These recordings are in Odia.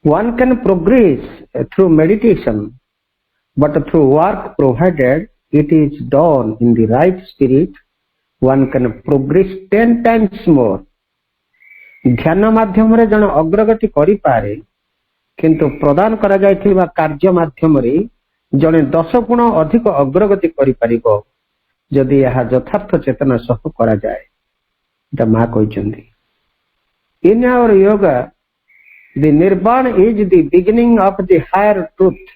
One can progress through meditation, but through work provided it is done in the right spirit, one can progress 10 times more. ध्यान माध्यम रे जन अग्रगति करि पारे, किंतु प्रदान करा जायथिबा कार्य माध्यम रे जने 10 गुण अधिक अग्रगति करि परिबो जदि यह यथार्थ चेतना सह करा जाए। ता मा कहचंदी in our yoga the nirvana is the beginning of the higher truth,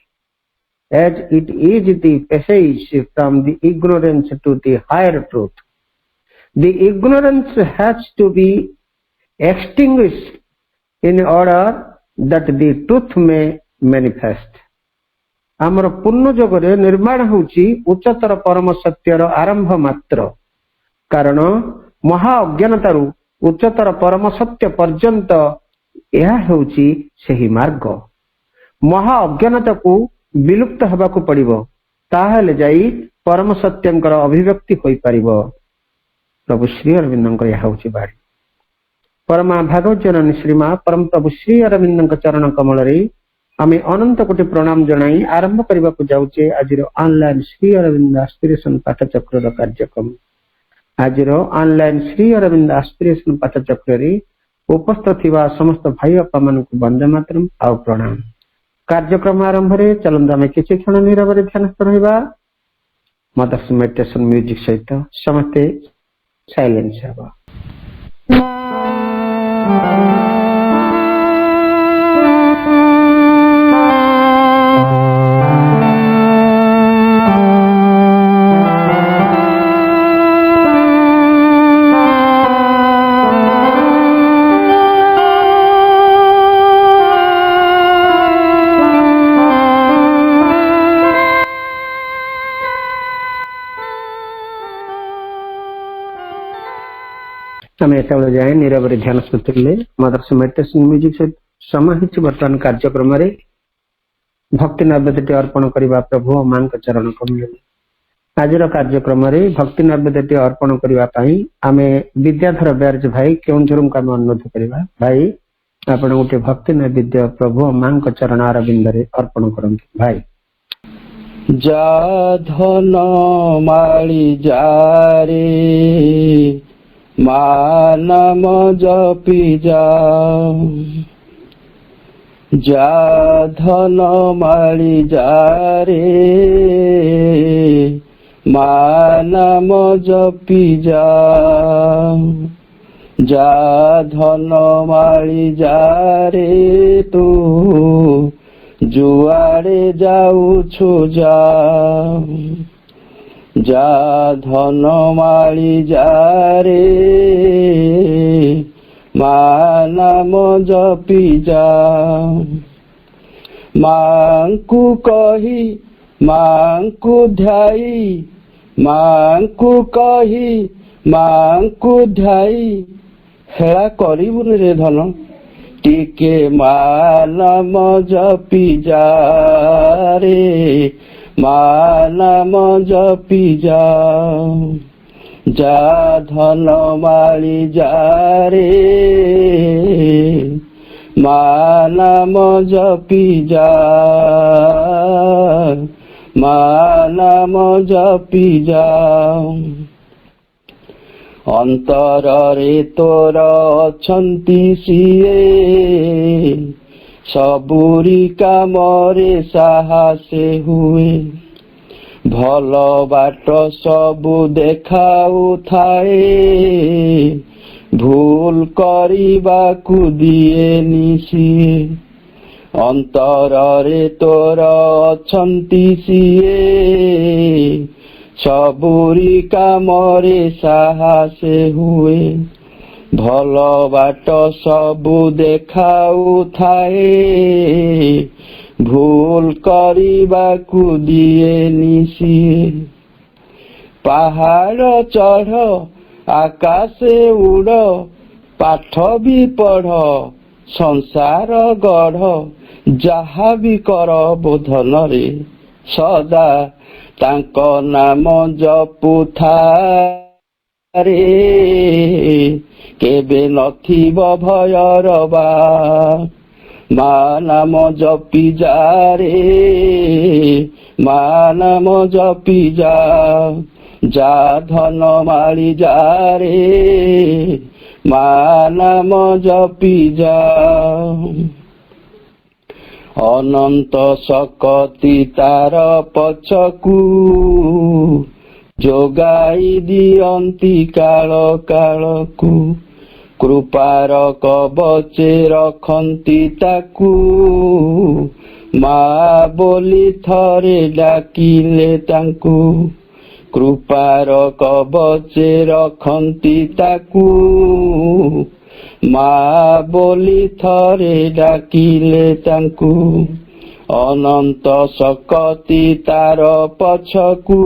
as it is the passage from the ignorance to the higher truth. The ignorance has to be extinguished in order that the truth may manifest. आमर पूर्ण जगरे निर्माण होची उच्चतर परम सत्यर आरंभ मात्र, कारण महा अज्ञानतारु उच्चतर परम सत्य पर्यंत यह होची सही मार्ग। महा अज्ञानता को विलुप्त हबाकू पड़िबो, ताहले जाई परम सत्यंकर अभिव्यक्ति होई परिबो। प्रभु श्री अरविंदंकर यह होची बाणी। परमा भागवत जननी श्रीमा परम प्रभु श्री अरविंदंकर चरण कमल रे आमे अनंत कोटि प्रणाम जणाई आरंभ करबाकू जाउचे आजिर ऑनलाइन श्री अरविंद एस्पिरेशन पाठचक्र कार्यक्रम। आजिर ऑनलाइन श्री अरविंद एस्पिरेशन पाठचक्र रे उपस्थित थिबा समस्त भाई अपा मानकु वंदे मातरम आउ प्रणाम। कार्यक्रम आरंभ रे चलंदा में किछि क्षण नीरव रे ध्यानस्थ रहबा। मदर्स मेडिटेशन म्यूजिक सहित समस्ते साइलेंस हेबा। जाए नीरव ध्यान सूत्र मदर्स मेडिटेशन म्यूजिक से समाहित वर्तमान कार्यक्रम रे भक्ति नैवेद्य अर्पण करने प्रभु और मां चरण कमल। आज कार्यक्रम रे भक्ति नैवेद्य अर्पण करने आमे विद्याधर ब्याज भाई केउंझर को आम अनुरोध करवा। भाई आप गोटे भक्ति नैवेद्य प्रभु और मां चरण अरविंद रे अर्पण करंतु। भाई जा धन माली जा रे मा नाम जपी जा, जा धन माली जा रे मा नाम जपी जा, जा धन माली जा रे तू जुआरे जाउछु जा, जा धन माली जा रे मा नाम जपी जा। मांकु कही मांकु ध्याई, मांकु कही मांकु ध्याई, हेला करिबुनि रे धन टिके मा नाम जपी जा रे मा नाम जपी जा, जा धन माली जा रे मा नाम जपी जा, मा नाम जपी जा। अंतर रे तोर अछंती सिए, सबुरी कामरे साहसे हुए, भल बाट सबु देखाउ थाए, भूल करिबाकु दिए निसिए। अंतर रे तोर अछंती सिए, सबुरी कामरे साहसे हुए, भल बाट सबु देखाउ थाए, भूल करिबाकु दिए निसिए। पहाड़ चढ़ आकाशे उड़, पाठ भी पढ़ संसार गढ़, जहा भी कर बोधन रे सदा तांको नाम जपुथा रे କେବେ ନଥିବ ଭୟର ବା ମା ନାମ ଜପି ଯା ରେ ମା ନାମ ଜପି ଯା ଯା ଧନ ମାଳି ଯା ରେ ମା ନାମ ଜପି ଯା ଅନନ୍ତ ଶକ୍ତି ତାର ପଛକୁ ଯୋଗାଇ ଦିଅନ୍ତି କାଳ କାଳକୁ କୃପାର କବଚେ ରଖନ୍ତି ତାକୁ ମା ବୋଲି ଥରେ ଡାକିଲେ ତାଙ୍କୁ କୃପାର କବଚେ ରଖନ୍ତି ତାକୁ ମା ବୋଲି ଥରେ ଡାକିଲେ ତାଙ୍କୁ ଅନନ୍ତ ଶକ୍ତି ତାର ପଛକୁ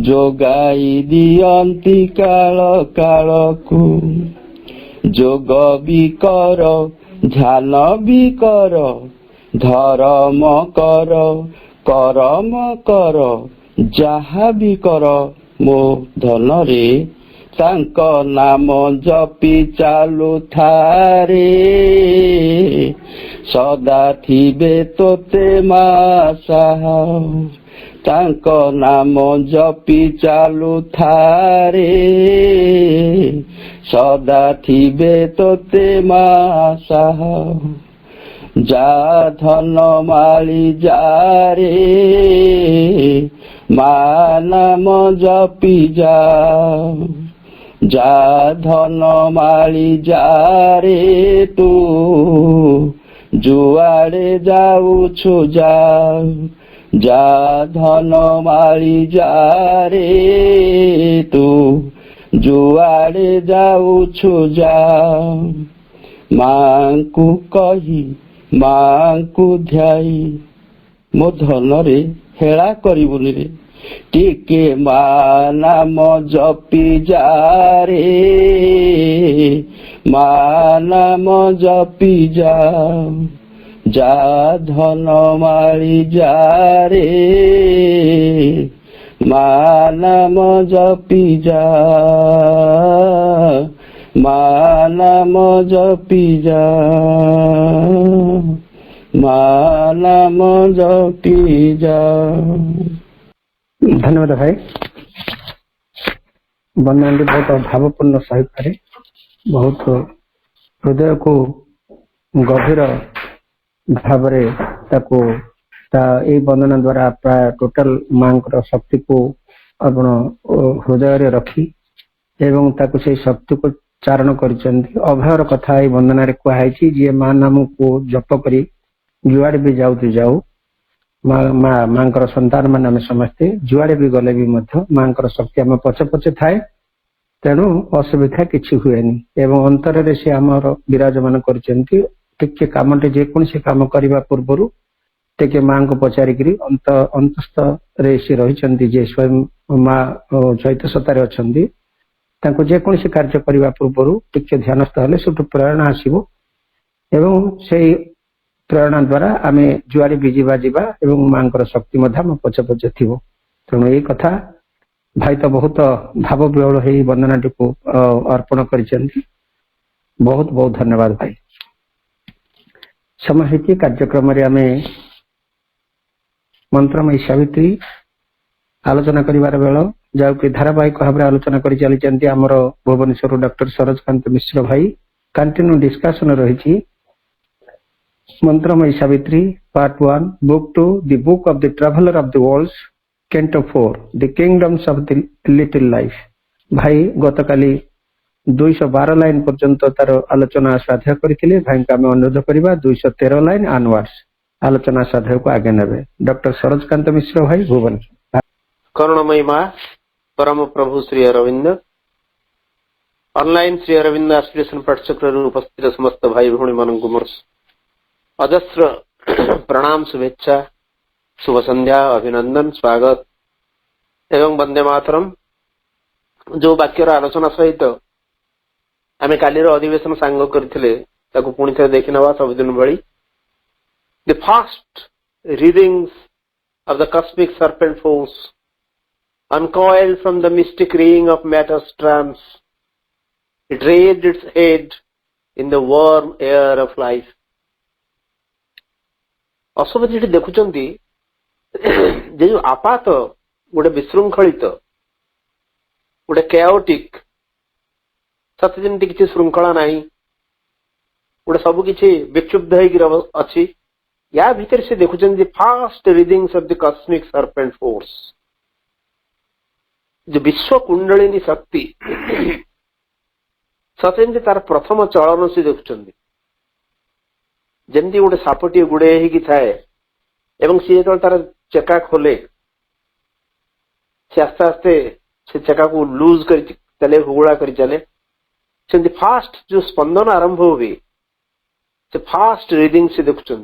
ଯୋଗାଇ ଦିଅନ୍ତି କାଳ କାଳକୁ ଯୋଗ ବି କର ଧ୍ୟାନ ବି କର ଧର୍ମ କର କରମ କର ଯାହା ବି କର ମୋ ଧନରେ ତାଙ୍କ ନାମ ଜପି ଚାଲୁଥାରେ ସଦା ଥିବେ ତୋତେ ମା ସାହା ତାଙ୍କ ନାମ ଜପି ଚାଲୁଥାରେ ସଦା ଥିବେ ତୋତେ ମା ସାହା ଯା ଧନ ମାଳି ଯା ରେ ମା ନାମ ଜପି ଯା ଯା ଧନ ମାଳି ଯା ରେ ତୁ ଯୁଆଡେ ଯାଉଛୁ ଯା ଯା ଧନ ମାଳି ଯା ରେ ତୁ ଯୁଆଡେ ଯାଉଛୁ ଯା ମାଙ୍କୁ କହି ମାଙ୍କୁ ଧ୍ୟାଇ ମୋ ଧନରେ ହେଳା କରିବୁନି ରେ ଟିକେ ମା ନାମ ଜପି ଯା ରେ ମା ନାମ ଜପି ଯା ଯା ଧନ ମାଳି ଯା ରେ ମା ନାମ ଜପି ଯା ମା ନାମ ଜପି ଯା ମା ନାମ ଜପି ଯା। ଧନ୍ୟବାଦ ଭାଇ। ବନ୍ଦନାଟି ବହୁତ ଭାବପୂର୍ଣ୍ଣ ସହିତରେ ବହୁତ ହୃଦୟକୁ ଗଭୀର ଭାବରେ ତାକୁ ଏଇ ବନ୍ଦନା ଦ୍ଵାରା ପ୍ରାୟ ଟୋଟାଲ ମାଙ୍କର ଶକ୍ତିକୁ ଆପଣ ହୃଦୟରେ ରଖି ଏବଂ ତାକୁ ସେଇ ଶକ୍ତିକୁ ଚାରଣ କରିଛନ୍ତି। ଅଭୟର କଥା ଏଇ ବନ୍ଦନାରେ କୁହାଯାଇଛି ଯିଏ ମା ନାମକୁ ଜପ କରି ଯୁଆଡେ ବି ଯାଉଛୁ ଯାଉ ମାଙ୍କର ସନ୍ତାନ ମାନେ ଆମେ ସମସ୍ତେ ଯୁଆଡେ ବି ଗଲେ ବି ମଧ୍ୟ ମାଙ୍କର ଶକ୍ତି ଆମ ପଛେ ପଛେ ଥାଏ ତେଣୁ ଅସୁବିଧା କିଛି ହୁଏନି ଏବଂ ଅନ୍ତରରେ ସେ ଆମର ବିରାଜମାନ କରିଛନ୍ତି। ଟିକେ କାମଟେ ଯେକୌଣସି କାମ କରିବା ପୂର୍ବରୁ ଟିକେ ମାଙ୍କୁ ପଚାରିକିରି ଅନ୍ତଃସ୍ଥରେ ସେ ରହିଛନ୍ତି ଯେ ସ୍ୱୟଂ ମା ଚୈତ ସତ୍ତାରେ ଅଛନ୍ତି ତାଙ୍କୁ ଯେକୌଣସି କାର୍ଯ୍ୟ କରିବା ପୂର୍ବରୁ ଟିକେ ଧ୍ୟାନସ୍ଥ ହେଲେ ସେଠୁ ପ୍ରେରଣା ଆସିବ ଏବଂ ସେଇ ପ୍ରେରଣା ଦ୍ଵାରା ଆମେ ଯୁଆଡେ ବି ଯିବା ଏବଂ ମାଙ୍କର ଶକ୍ତି ମଧ୍ୟ ଆମ ପଛେ ପଛେ ଥିବ। ତେଣୁ ଏଇ କଥା ଭାଇ ତ ବହୁତ ଭାବ ବିହ୍ୱଳ ହେଇ ବନ୍ଦନାଟିକୁ ଅର୍ପଣ କରିଛନ୍ତି। ବହୁତ ବହୁତ ଧନ୍ୟବାଦ ଭାଇ। ସମୟ ହେଇଛି କାର୍ଯ୍ୟକ୍ରମରେ ଆମେ ମନ୍ତ୍ରମୟୀ ସାବିତ୍ରୀ ଆଲୋଚନା କରିବାର ବେଳ ଯାହାକି ଧାରାବାହିକ ଭାବରେ ଆଲୋଚନା କରି ଚାଲିଛନ୍ତି ଆମର ଭୁବନେଶ୍ୱର ଡକ୍ଟର ସରୋଜକାନ୍ତ ମିଶ୍ର ଭାଇ। କଣ୍ଟିନ୍ୟୁ ଡିସ୍କସନ ରହିଛି ମନ୍ତ୍ରମୟୀ Savitri part 1 book 2 the book of the traveller of the world canto 4 the kingdoms of the little life. भाई गतकाली 212 लाइन पर्यंत तार आलोचना साध्य करथिले। भाई का मैं अनुरोध करिबा 213 लाइन ऑनवर्ड्स आलोचना साध्य को आगे नेबे। डॉक्टर सरोजकांत मिश्र भाई भुवन। करुणामयी मां परम प्रभु श्री अरविंद ऑनलाइन श्री अरविंद एस्पिरेशन पाठचक्र उपस्थित समस्त भाई भौणी मानक मोर अजस्र प्रणाम शुभेच्छा शुभ संध्या अभिनंदन स्वागत एवं वंदे मातरम। जो वाक्यर आलोचना सहित आम काली अधिवेशन सांग करथिले ताकू पुणी थे देखि नवा सबदिन भली। The fast readings of the cosmic serpent force, uncoiled from the mystic ring of matter strands, It raised its head in the warm air of life. ଅସବତି ଏଠି ଦେଖୁଛନ୍ତି ଯେ ଯୋଉ ଆପାତ ଗୋଟେ ବିଶୃଙ୍ଖଳିତ ଗୋଟେ chaotic ସତେ ଯେମିତି କିଛି ଶୃଙ୍ଖଳା ନାହିଁ ଗୋଟେ ସବୁ କିଛି ବିକ୍ଷୁବ୍ଧ ହେଇକି ଅଛି ୟା ଭିତରେ ସେ ଦେଖୁଛନ୍ତି ଫାଷ୍ଟ ରିଡିଙ୍ଗସ୍ ଅଫ ଦି କସ୍ମିକ ସରପେଣ୍ଟ ଫୋର୍ସ जो विश्व कुंडलिनी शक्ति सतेमती तार प्रथम चलन से देखुंट जमती गोटे सापटी गुड़े थाए एवं सी जो तार चेका खोले से आस्ते आस्ते से चेका को लूज कर चले हुगुड़ा कर चले से फास्ट जो स्पंदन आरंभ हुए से फास्ट रीडिंग से देखुं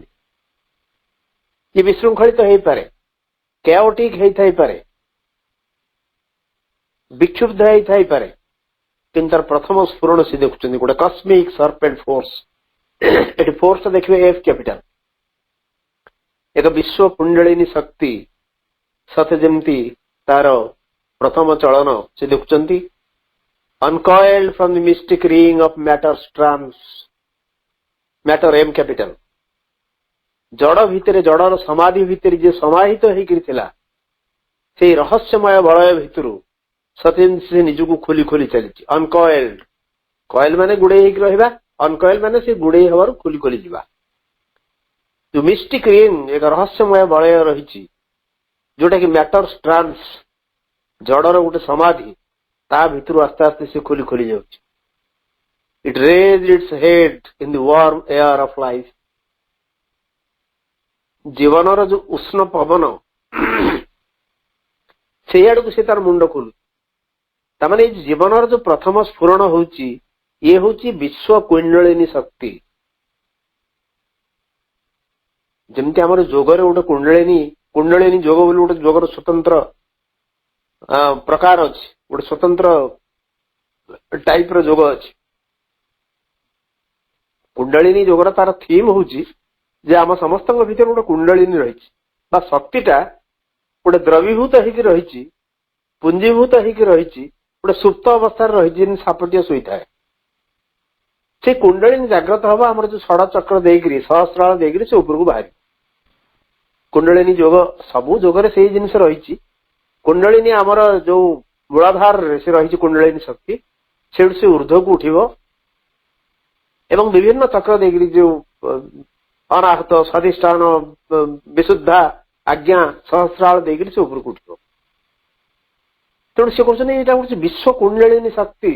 ये विशृंखलित हो पारे कैओटिक हो पारे विक्षुब्ध हो पारे किंतु तार प्रथम स्फुरण से देखुं गोटे कस्मिक सरपेंट फोर्स ये फोर्स देखिए एफ कैपिटल एक विश्व कुंडलिनी शक्ति सते जमती तार प्रथम चलन से देखुं uncoiled from the mystic ring of matter strands matter M capital जड़ भितर जड़र समाधि भितर जे समाहित होता से रहस्यमय वलय भितर सत्यन से निजको खोली खोली चली अनकॉइल्ड कॉइल माने गुड़े रहा अनकॉइल माने से गुड़े हबार खोली खोली जावा जो मिस्टिक रिंग एक रहस्यमय वलय रही जोटा कि मैटर स्ट्रांड्स जड़र गोटे समाधि ता भितर आस्ते आस्ते से खोली खोली जाऊँ it raised its head in the warm air of life जीवनर जो उष्ण पवन से आड़ को से तार मुंड खोलु तामाने जीवनर जो प्रथम स्फुरण होची ये होची विश्व कुंडलिनी शक्ति जमती आम जोगर गोटे कुंडलिनी कुंडलिनी जोग बोली गोटे जोगर स्वतंत्र प्रकार अच्छी गोटे स्वतंत्र टाइप रो जोग अच्छी कुंडलिनी जोगर तार थीम होची जे आम समस्त भीतर गोटे कुंडलिनी रही शक्तिटा गोटे द्रवीभूत होकर रही पुंजीभूत होकर रही गोटे सुप्त अवस्था रही सापटिया शोई थाए से कुंडलिनी जाग्रत हम आम जो षड़ चक्र देकर सहस्राल देकर से ऊपर को बाहर कुंडलिनी जोग सबू जोगरे से जिनस रही कुंडलिनी आमर जो मूलाधार से रही कुंडलिनी शक्ति से ऊर्ध्व को उठिब एवं विभिन्न चक्र देकर जो अनाहत स्वाधिष्ठान विशुद्धा आज्ञा सहस्राल देकर से ऊपर को उठिब तेणु से कहते विश्व कुंडलिनी शक्ति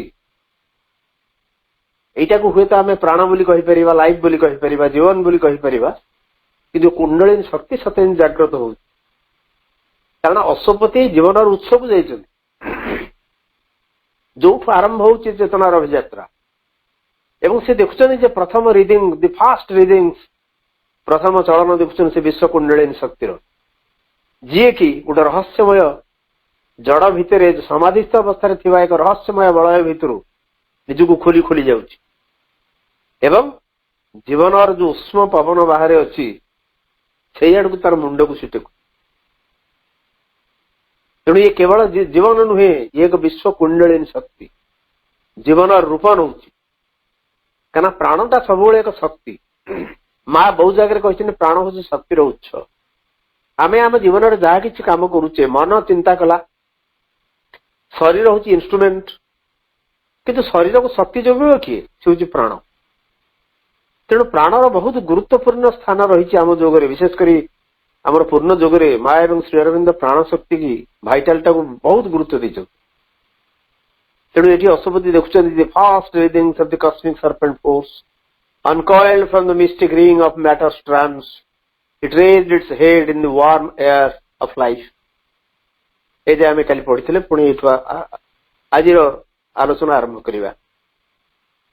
यटा को हुए तो आम प्राण बोली कहीपर लाइफ बोली कहीपर जीवन बोली कहीपर कि कुंडलिनी शक्ति सत्य जाग्रत हो कारण अश्वपति जीवन उत्स को जाइए जो आरंभ हो चेतनार अभियात्रा एवं से देखुं प्रथम रिडिंग दि फास्ट रिडिंग प्रथम चलन देखुं से विश्व कुंडलिनी शक्तिर जी कि गोटे रहस्यमय जड़ भितर समाधिस्थ अवस्था एक रहस्यमय वलय भितर निजको खोली खोली जाउछि एवं जीवनर जो उष्म पवन बाहर अच्छी से आड़ को तार मुंड को सुटेकु तेणु ये केवल जीवन नुहे ये एक विश्व कुंडलिनी शक्ति जीवन रूप नौ क्या प्राणटा सब एक शक्ति माँ बहुत जगह कहते प्राण हूँ शक्तिर उत्स आम आम जीवन में जहाँ कि कम करुचे मन चिंता कला शरीर हूँ इन्स्ट्रुमेंट किंतु शरीर को शक्ति जोगे किए से हूँ प्राण तेणु प्राणर बहुत गुरुत्वपूर्ण स्थान रही आम जोगरे विशेषकर आमर पूर्ण जोगरे माँ एवं श्री अरविंद प्राण शक्ति की भाइटालिटा को बहुत गुरुत्व देते तेणु ये अश्वपति देखुं fast readings of the cosmic serpent force uncoiled from the mystic ring of matter strands it raised its head in the warm air of life ये आम कल पढ़ी पुणी आज आलोचना आरंभ करवा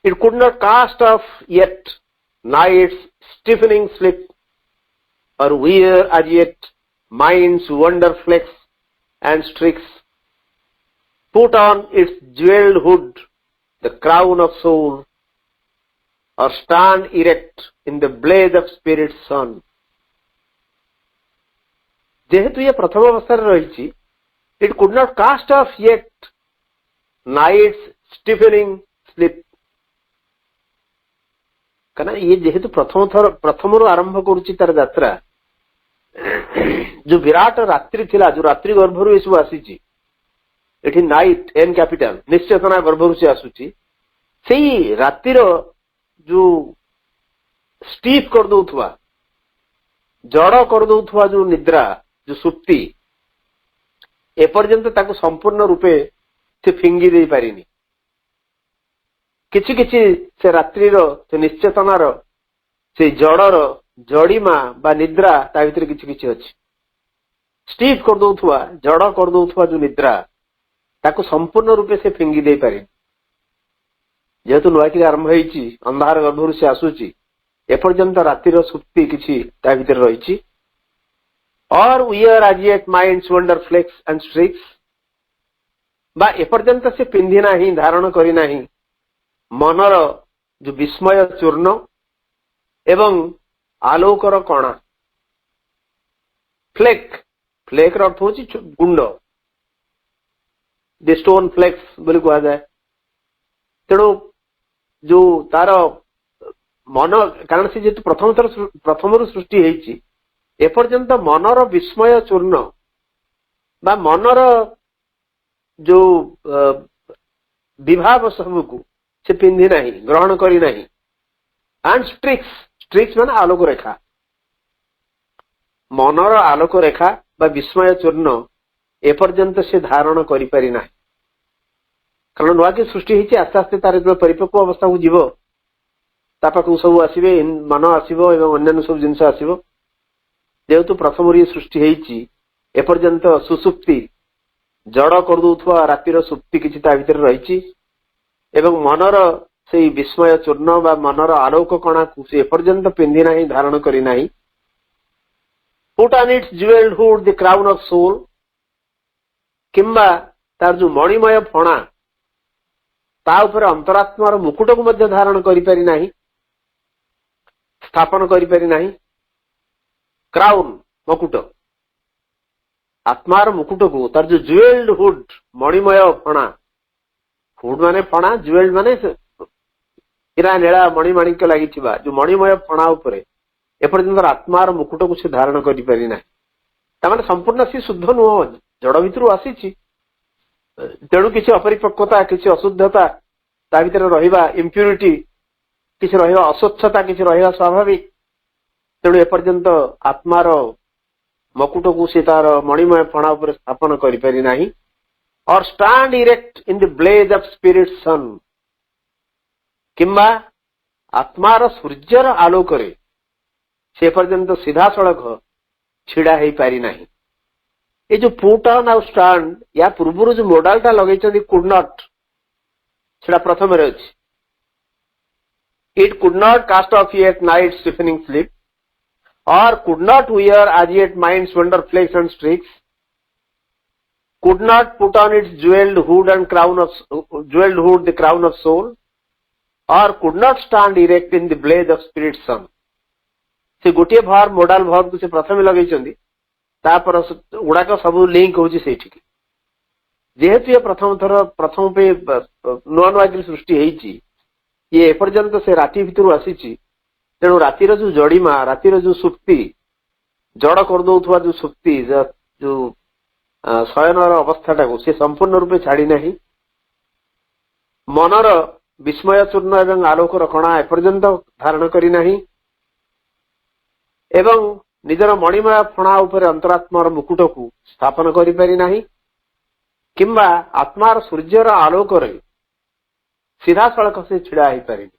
it could not cast off yet night's stiffening sleep or wear as yet mind's wonder flecks and streaks, put on its jeweled hood the crown of soul, or stand erect in the blaze of spirit's sun. जेहेतु ये प्रथम अवस्था रही it could not cast off yet night's stiffening sleep. କାରଣ ଇଏ ଯେହେତୁ ପ୍ରଥମରୁ ଆରମ୍ଭ କରୁଛି ତାର ଯାତ୍ରା, ଯୋଉ ବିରାଟ ରାତ୍ରି ଥିଲା, ଯୋଉ ରାତ୍ରି ଗର୍ଭରୁ ଏସବୁ ଆସିଛି, ଏଠି ନାଇଟ୍ ଏନ୍ କ୍ୟାପିଟାଲ ନିଶ୍ଚେତନା ଗର୍ଭରୁ ସେ ଆସୁଛି, ସେଇ ରାତିର ଯୋଉ ଷ୍ଟିଫ୍ କରିଦଉଥିବା, ଜଡ କରିଦଉଥିବା ଯୋଉ ନିଦ୍ରା, ଯୋଉ ସୁପ୍ତି, ଏପର୍ଯ୍ୟନ୍ତ ତାକୁ ସମ୍ପୂର୍ଣ୍ଣ ରୂପେ ସେ ଫିଙ୍ଗି ଦେଇ ପାରିନି। କିଛି କିଛି ସେ ରାତ୍ରିର, ସେ ନିଶ୍ଚେତନାର, ସେ ଜଡର ଜଡିମା ବା ନିଦ୍ରା ତା ଭିତରେ କିଛି କିଛି ଅଛି। ଷ୍ଟିଫ୍ କରିଦଉଥିବା, ଜଡ କରିଦଉଥିବା ଯୋଉ ନିଦ୍ରା, ତାକୁ ସମ୍ପୂର୍ଣ୍ଣ ରୂପେ ସେ ଫିଙ୍ଗି ଦେଇ ପାରିନି। ଯେହେତୁ ନୂଆକିରି ଆରମ୍ଭ ହେଇଛି, ଅନ୍ଧାର ଗର୍ଭରୁ ସେ ଆସୁଛି, ଏପର୍ଯ୍ୟନ୍ତ ରାତିର ସୁପ୍ତି କିଛି ତା ଭିତରେ ରହିଛି। or wear as yet mind's wonder flakes and streaks, ବା ଏପର୍ଯ୍ୟନ୍ତ ସେ ପିନ୍ଧି ନାହିଁ, ଧାରଣ କରି ନାହିଁ ମନର ଯୋଉ ବିସ୍ମୟ ଚୂର୍ଣ୍ଣ ଏବଂ ଆଲୋକର କଣା। ଫ୍ଲେକ୍, ଫ୍ଲେକ୍ ର ଅର୍ଥ ହେଉଛି ଗୁଣ୍ଡ, ଦି ଷ୍ଟୋନ୍ ଫ୍ଲେକ୍ସ ବୋଲି କୁହାଯାଏ। ତେଣୁ ଯୋଉ ତାର ମନ, କାରଣ ସେ ଯେହେତୁ ପ୍ରଥମରୁ ସୃଷ୍ଟି ହେଇଛି, ଏପର୍ଯ୍ୟନ୍ତ ମନର ବିସ୍ମୟ ଚୂର୍ଣ୍ଣ ବା ମନର ଯୋଉ ବିଭାବ ସବୁକୁ ସେ ପିନ୍ଧି ନାହିଁ, ଗ୍ରହଣ କରି ନାହିଁ। ଆଣ୍ଡ ଷ୍ଟ୍ରିକ୍ସ, ଷ୍ଟ୍ରିକ୍ସ ମାନେ ଆଲୋକ ରେଖା, ମନର ଆଲୋକ ରେଖା ବା ବିସ୍ମୟ ଚୂର୍ଣ୍ଣ ଏପର୍ଯ୍ୟନ୍ତ ସେ ଧାରଣ କରିପାରି ନାହିଁ। କାରଣ ନୂଆକି ସୃଷ୍ଟି ହେଇଛି, ଆସ୍ତେ ଆସ୍ତେ ତାର ଯେତେବେଳେ ପରିପକ୍ୱ ଅବସ୍ଥାକୁ ଯିବ, ତା ପାଖକୁ ସବୁ ଆସିବେ, ମନ ଆସିବ ଏବଂ ଅନ୍ୟାନ୍ୟ ସବୁ ଜିନିଷ ଆସିବ। ଯେହେତୁ ପ୍ରଥମରୁ ଇଏ ସୃଷ୍ଟି ହେଇଛି, ଏପର୍ଯ୍ୟନ୍ତ ସୁସୁପ୍ତି, ଜଡ କରିଦଉଥିବା ରାତିର ସୁପ୍ତି କିଛି ତା ଭିତରେ ରହିଛି ଏବଂ ମନର ସେଇ ବିସ୍ମୟ ଚୂର୍ଣ୍ଣ ବା ମନର ଆଲୋକ କଣାକୁ ସେ ଏପର୍ଯ୍ୟନ୍ତ ପିନ୍ଧି ନାହିଁ, ଧାରଣ କରି ନାହିଁ। Put on its jeweled hood the crown of soul, କିମ୍ବା ତାର ଯୋଉ ମଣିମୟ ଫଣା, ତା ଉପରେ ଅନ୍ତରାତ୍ମାର ମୁକୁଟକୁ ମଧ୍ୟ ଧାରଣ କରିପାରି ନାହିଁ, ସ୍ଥାପନ କରିପାରି ନାହିଁ। କ୍ରାଉନ, ମୁକୁଟ, ଆତ୍ମାର ମୁକୁଟକୁ, ତାର ଯୋଉ ଜୁଏଲ୍ଡ ହୁଡ୍, ମଣିମୟ ଫଣା, ହୁଡ୍ ମାନେ ଫଣା, ଜୁଏଲ୍ଡ ମାନେ ହୀରା ନୀଳା ମଣିମାଣିକ୍ୟ ଲାଗିଥିବା ଯୋଉ ମଣିମୟ ଫଣା ଉପରେ ଏପର୍ଯ୍ୟନ୍ତ ଆତ୍ମାର ମୁକୁଟକୁ ସେ ଧାରଣ କରିପାରି ନାହିଁ। ତାମାନେ ସମ୍ପୂର୍ଣ୍ଣ ସେ ଶୁଦ୍ଧ ନୁହଁ, ଜଡ ଭିତରୁ ଆସିଛି। ତେଣୁ କିଛି ଅପରିପକ୍ୱତା, କିଛି ଅଶୁଦ୍ଧତା ତା ଭିତରେ ରହିବା, ଇମ୍ପ୍ୟୁରିଟି କିଛି ରହିବା, ଅସ୍ୱଚ୍ଛତା କିଛି ରହିବା ସ୍ୱାଭାବିକ। ତେଣୁ ଏପର୍ଯ୍ୟନ୍ତ ଆତ୍ମାର ମକୁଟକୁ ସେ ତାର ମଣିମୟ ଫଣା ଉପରେ ସ୍ଥାପନ କରିପାରି ନାହିଁ। Or stand erect in the blaze of spirit sun, କିମ୍ବା ଆତ୍ମାର ସୂର୍ଯ୍ୟର ଆଲୋକରେ ସେ ପର୍ଯ୍ୟନ୍ତ ସିଧାସଳଖ ଛିଡା ହେଇପାରି ନାହିଁ। ଏ ଯୋଉ ପୁଟ୍ ଅନ୍ ଆଉ ଷ୍ଟାଣ୍ଡ, ୟା ପୂର୍ବରୁ ଯୋଉ ମୋଡାଲଟା ଲଗେଇଛନ୍ତି କୁଡ୍ ନଟ୍, ସେଟା ପ୍ରଥମରେ ଅଛି। It could not cast off yet night's stiffening sleep, or could not wear as yet mind's wonder flakes and streaks, could not put on its jeweled hood and jeweled hood the crown of soul, or could not stand erect in the blaze of spirit sun। ସେ ଗୋଟିଏ ଭର୍ବ, ମୋଡାଲ ଭର୍ବକୁ ସେ ପ୍ରଥମେ ଲଗେଇଛନ୍ତି, ତାପରେ ଗୁଡାକ ସବୁ ଲିଙ୍କ ହଉଛି ସେଇଠିକି। ଯେହେତୁ ଏ ପ୍ରଥମ ନୂଆ ନୂଆ କରି ସୃଷ୍ଟି ହେଇଛି, ଇଏ ଏପର୍ଯ୍ୟନ୍ତ ସେ ରାତି ଭିତରୁ ଆସିଛି। ତେଣୁ ରାତିର ଯୋଉ ଜଡିମା, ରାତିର ଯୋଉ ସୁପ୍ତି, ଜଡ କରିଦଉଥିବା ଯୋଉ ସୁପ୍ତି, ଯୋଉ ଶୟନର ଅବସ୍ଥାଟାକୁ ସେ ସମ୍ପୂର୍ଣ୍ଣ ରୂପେ ଛାଡି ନାହିଁ। ମନର ବିସ୍ମୟ ଚୂର୍ଣ୍ଣ ଏବଂ ଆଲୋକର କଣା ଏପର୍ଯ୍ୟନ୍ତ ଧାରଣ କରି ନାହିଁ ଏବଂ ନିଜର ମଣିମୟ ଫଣା ଉପରେ ଅନ୍ତରାତ୍ମାର ମୁକୁଟକୁ ସ୍ଥାପନ କରିପାରି ନାହିଁ, କିମ୍ବା ଆତ୍ମାର ସୂର୍ଯ୍ୟର ଆଲୋକରେ ସିଧାସଳଖ ସେ ଛିଡା ହେଇପାରିନି।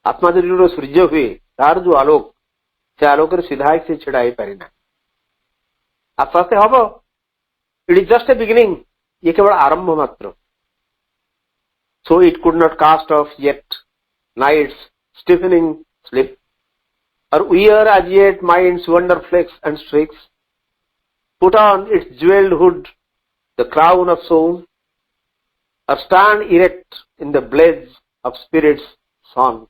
ଆତ୍ମା ଯଦି ସୂର୍ଯ୍ୟ ହୁଏ, ତାର ଯୋଉ ଆଲୋକ, ସେ ଆଲୋକରେ ସିଧା ହେଇକି ସେ ଛିଡା ହେଇପାରି ନାହିଁ। ଆସ୍ତେ ଆସ୍ତେ ହବ, ଇଟ୍ ଇଜ ଜଷ୍ଟ ଏ ବିଗିନିଂ, ଇଏ କେବଳ ଆରମ୍ଭ ମାତ୍ର। So it could not cast off yet night's stiffening sleep, or wear as yet mind's wonder flakes and streaks, put on its jeweled hood the crown of soul, or stand erect in the blaze of spirit's sun.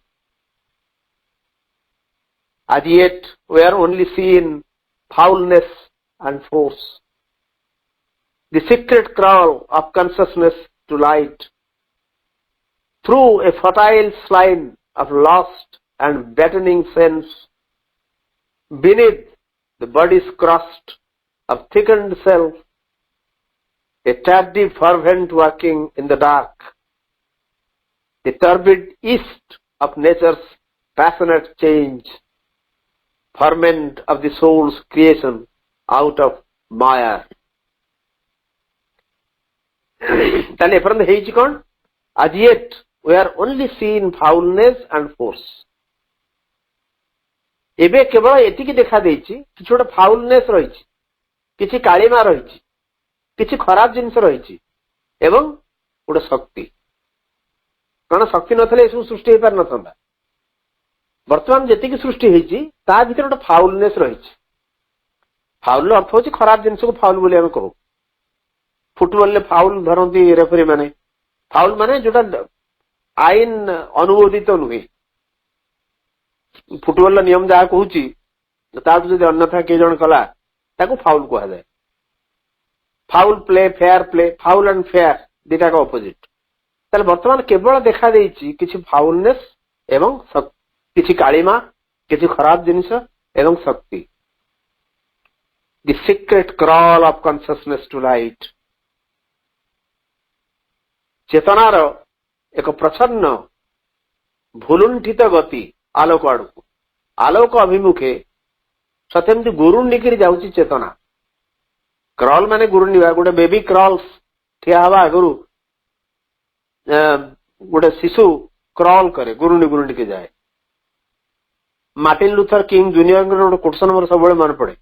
As yet we are only seen foulness and force, the secret crawl of consciousness to light, through a fertile slime of lust and battening sense, beneath the body's crust of thickened self, a tardy fervent working in the dark, the turbid yeast of nature's passionate change, ferment of the soul's creation out of Maya. তাহলে এপর্যন্ত ହେଇଛି କ'ଣ? As yet we are only seen foulness and force. ଏବେ କେବଳ ଏତିକି ଦେଖା ଦେଇଛି କିଛି ଗୋଟେ ଫାଉଲନେସ୍ ରହିଛି, କିଛି କାଳିମା ରହିଛି, କିଛି ଖରାପ ଜିନିଷ ରହିଛି ଏବଂ ଗୋଟେ ଶକ୍ତି। କାରଣ ଶକ୍ତି ନଥିଲେ ଏସବୁ ସୃଷ୍ଟି ହେଇପାରିନଥାନ୍ତା। ବର୍ତ୍ତମାନ ଯେତିକି ସୃଷ୍ଟି ହେଇଛି ତା ଭିତରେ ଗୋଟେ ଫାଉଲନେସ୍ ରହିଛି। ଫାଉଲର ଅର୍ଥ ହଉଛି ଖରାପ ଜିନିଷକୁ ଫାଉଲ ବୋଲି ଆମେ କହୁ। ଫୁଟବଲରେ ଫାଉଲ ଧରନ୍ତି ରେଫରି ମାନେ। ଫାଉଲ ମାନେ ଯୋଉଟା ଆଇନ ଅନୁମୋଦିତ ନୁହେଁ। ଫୁଟବଲର ନିୟମ ଯାହା କହୁଛି ତାଠୁ ଯଦି ଅନ୍ୟଥା କିଏ ଜଣେ କଲା ତାକୁ ଫାଉଲ କୁହାଯାଏ। Foul play, fair play, foul and fair ଦିଟାକ ଅପୋଜିଟ୍। ତାହେଲେ ବର୍ତ୍ତମାନ କେବଳ ଦେଖା ଦେଇଛି କିଛି ଫାଉଲନେସ୍ ଏବଂ କିଛି କାଳିମା, କିଛି ଖରାପ ଜିନିଷ ଏବଂ ଶକ୍ତି। The secret crawl of consciousness to light, ଚେତନାର ଏକ ପ୍ରଚ୍ଛନ୍ନ ଭୁଲୁଣ୍ଠିତ ଗତି ଆଲୋକ ଆଡକୁ। ଆଲୋକ ଅଭିମୁଖେ ସତେମିତି ଗୁରୁଣ୍ଡିକିରି ଯାଉଛି ଚେତନା। କ୍ରଲ୍ ମାନେ ଗୁରୁଣ୍ଡିବା। ଗୋଟେ ବେବି କ୍ରଲ୍ସ ଠିଆ ହେବା ଆଗରୁ ଗୋଟେ ଶିଶୁ କ୍ରଲ୍ କରେ, ଗୁରୁଣ୍ଡି ଗୁରୁଣ୍ଡିକି ଯାଏ। ମାର୍ଟିନ ଲୁଥର କିଙ୍ଗ ଜୁନିୟରଙ୍କର ଗୋଟେ କୋଟସନ୍ ମୋର ସବୁବେଳେ ମନେ ପଡେ।